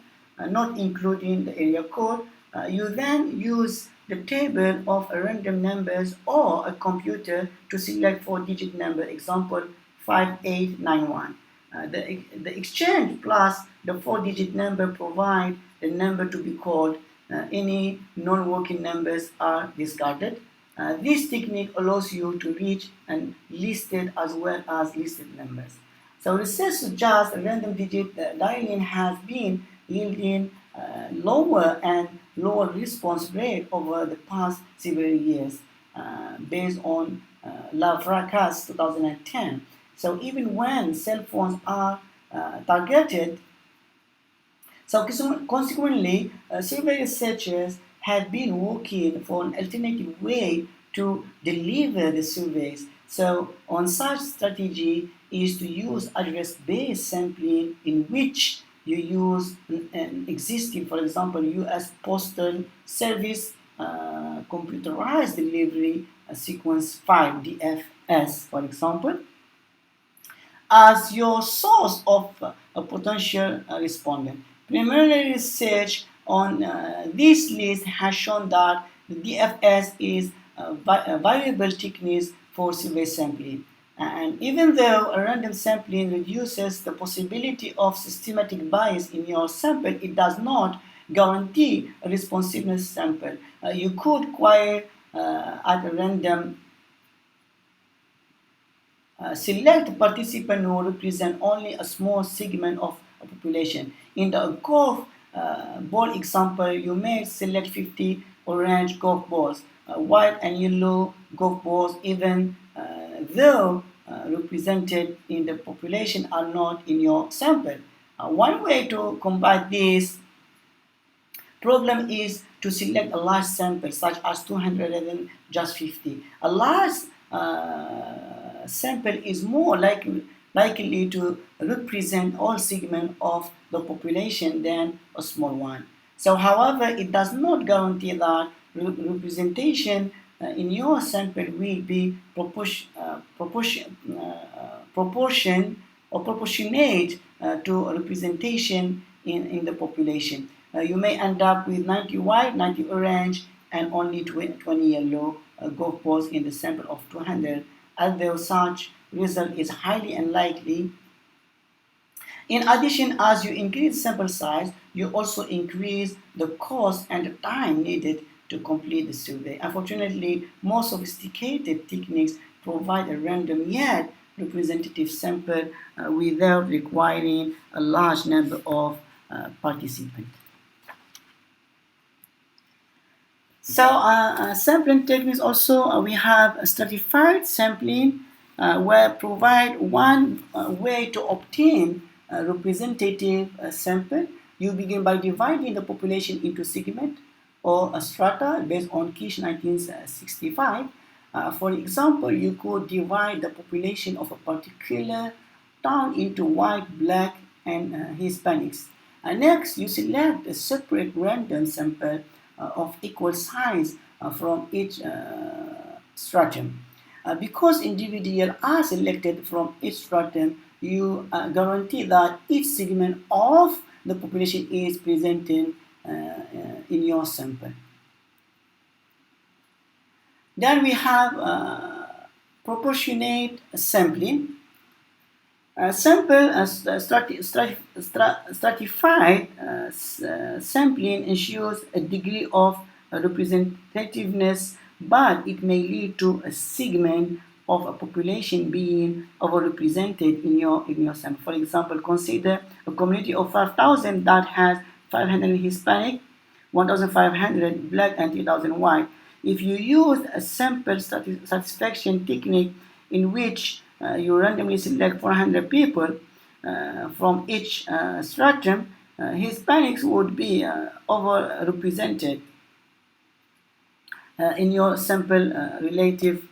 not including the area code. You then use the table of random numbers or a computer to select 4-digit number, example 5891. The exchange plus the 4-digit number provide the number to be called. Any non-working numbers are discarded. This technique allows you to reach unlisted as well as listed numbers. So research suggests random digit dialing has been yielding lower and lower response rate over the past several years, based on Lavrakas 2010. So even when cell phones are targeted, so consequently, several researchers have been working for an alternative way to deliver the surveys. So on such strategy is to use address-based sampling, in which you use an existing, for example, U.S. Postal Service computerized delivery sequence file, DFS, for example, as your source of a potential respondent. Preliminary research on this list has shown that the DFS is a valuable technique for survey sampling. And even though a random sampling reduces the possibility of systematic bias in your sample, it does not guarantee a responsiveness sample. You could acquire at a random select participants who represent only a small segment of a population. In the golf ball example, you may select 50 orange golf balls, white and yellow golf balls, even though represented in the population are not in your sample. One way to combat this problem is to select a large sample, such as 200 and just 50. A large sample is more likely to represent all segments of the population than a small one. So, however, it does not guarantee that representation in your sample will be proportionate to representation in the population. You may end up with 90 white, 90 orange, and only 20 yellow golf balls in the sample of 200, although such result is highly unlikely. In addition, as you increase sample size, you also increase the cost and the time needed to complete the survey. Unfortunately, more sophisticated techniques provide a random yet representative sample without requiring a large number of participants. So sampling techniques also, we have stratified sampling, where provide one way to obtain a representative sample. You begin by dividing the population into segment or a strata based on Kish 1965. For example, you could divide the population of a particular town into white, black, and Hispanics. Next, you select a separate random sample of equal size from each stratum. Because individuals are selected from each stratum, you guarantee that each segment of the population is presented in your sample. Then we have proportionate sampling. Stratified sampling ensures a degree of representativeness, but it may lead to a segment of a population being overrepresented in your sample. For example, consider a community of 5,000 that has 500 Hispanic, 1,500 Black, and 3,000 White. If you use a sample satisfaction technique in which you randomly select 400 people from each stratum, Hispanics would be overrepresented in your sample relative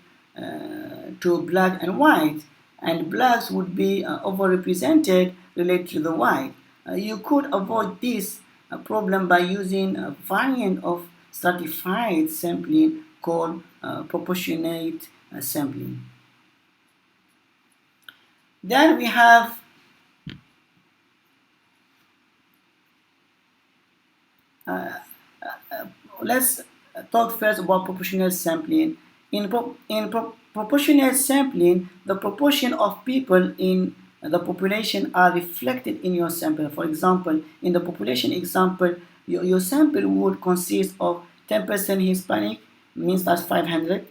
to Black and White, and Blacks would be overrepresented related to the White. You could avoid this problem by using a variant of stratified sampling called proportionate sampling. Then we have let's talk first about proportional sampling. In proportional sampling, the proportion of people in the population are reflected in your sample. For example, in the population example, your sample would consist of 10% Hispanic, means that's 500,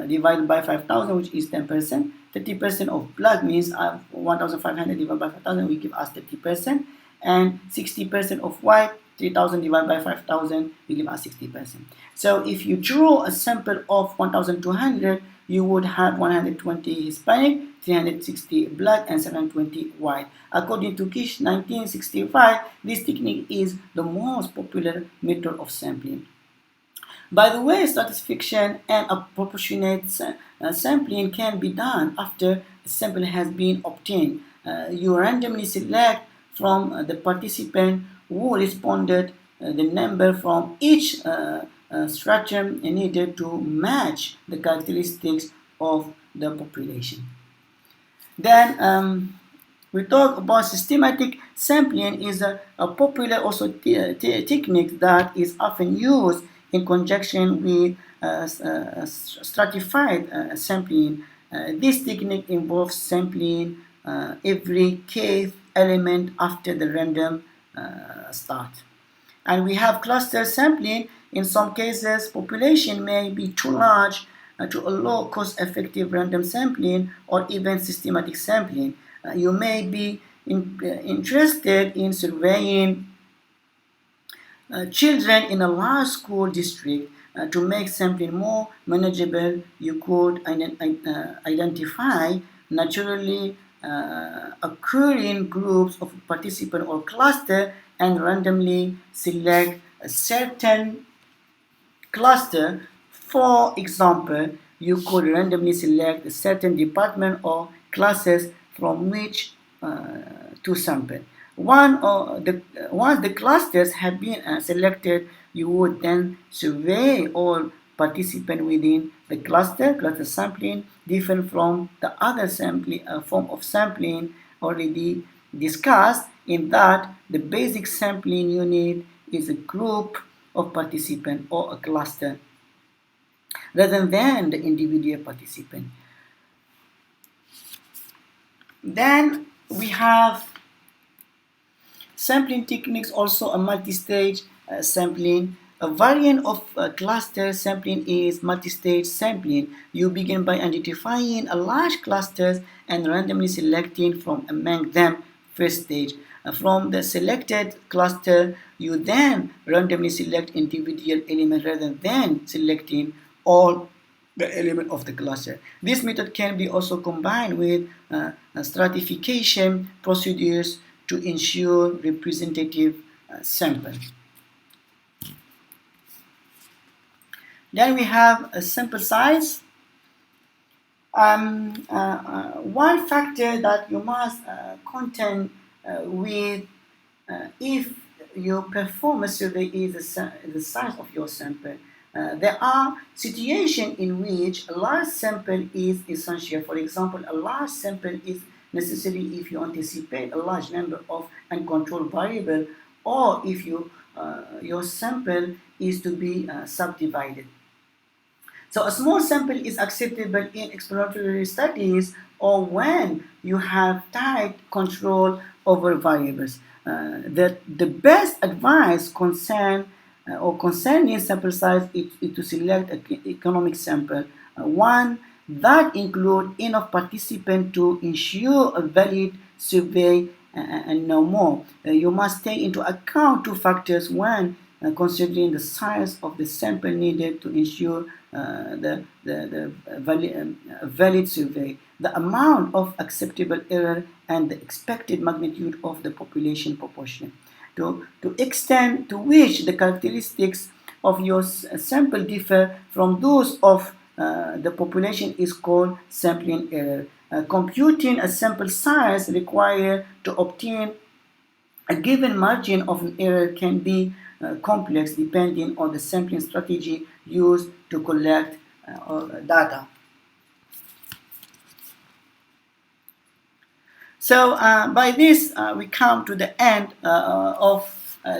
divided by 5,000, which is 10%. 30% of Black means 1,500 divided by 5,000, will give us 30%. And 60% of White, 3,000 divided by 5,000, will give us 60%. So if you draw a sample of 1,200, you would have 120 Hispanic, 360 Black, and 720 White. According to Kish 1965, this technique is the most popular method of sampling. By the way, stratification and a proportionate sampling can be done after a sample has been obtained. You randomly select from the participant who responded the number from each stratum needed to match the characteristics of the population. Then we talk about systematic sampling is a popular also technique that is often used in conjunction with stratified sampling. This technique involves sampling every kth element after the random start. And we have cluster sampling. In some cases, population may be too large to allow cost-effective random sampling or even systematic sampling. You may be interested in surveying children in a large school district. To make sampling more manageable, you could identify naturally occurring groups of participants or cluster and randomly select a certain cluster. For example, you could randomly select a certain department or classes from which to sample. Once the clusters have been selected, you would then survey all participants within the cluster sampling, different from the other sampling form of sampling already discussed, in that the basic sampling unit is a group of participants or a cluster rather than the individual participant. Then we have sampling techniques, also a multi-stage sampling. A variant of cluster sampling is multi-stage sampling. You begin by identifying a large clusters and randomly selecting from among them. First stage. From the selected cluster, you then randomly select individual elements rather than selecting all the element of the cluster. This method can be also combined with stratification procedures to ensure representative sample. Then we have a sample size. One factor that you must contend with if your performance survey is the size of your sample, there are situations in which a large sample is essential. For example, a large sample is necessary if you anticipate a large number of uncontrolled variables, or if your sample is to be subdivided. So a small sample is acceptable in exploratory studies or when you have tight control over variables. The best advice concerning sample size is to select an economic sample, one that includes enough participants to ensure a valid survey and no more. You must take into account two factors. One, considering the size of the sample needed to ensure the valid survey, the amount of acceptable error, and the expected magnitude of the population proportion. To extent to which the characteristics of your sample differ from those of the population is called sampling error. Computing a sample size required to obtain a given margin of error can be complex depending on the sampling strategy used to collect data. So by this, we come to the end of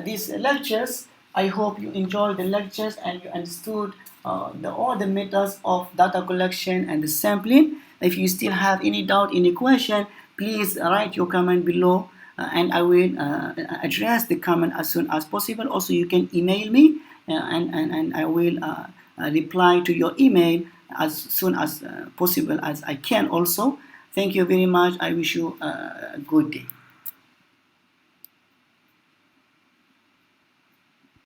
these lectures. I hope you enjoyed the lectures and you understood all the methods of data collection and the sampling. If you still have any doubt, any question, please write your comment below and I will address the comment as soon as possible. Also, you can email me and I will reply to your email as soon as possible as I can also. Thank you very much. I wish you a good day.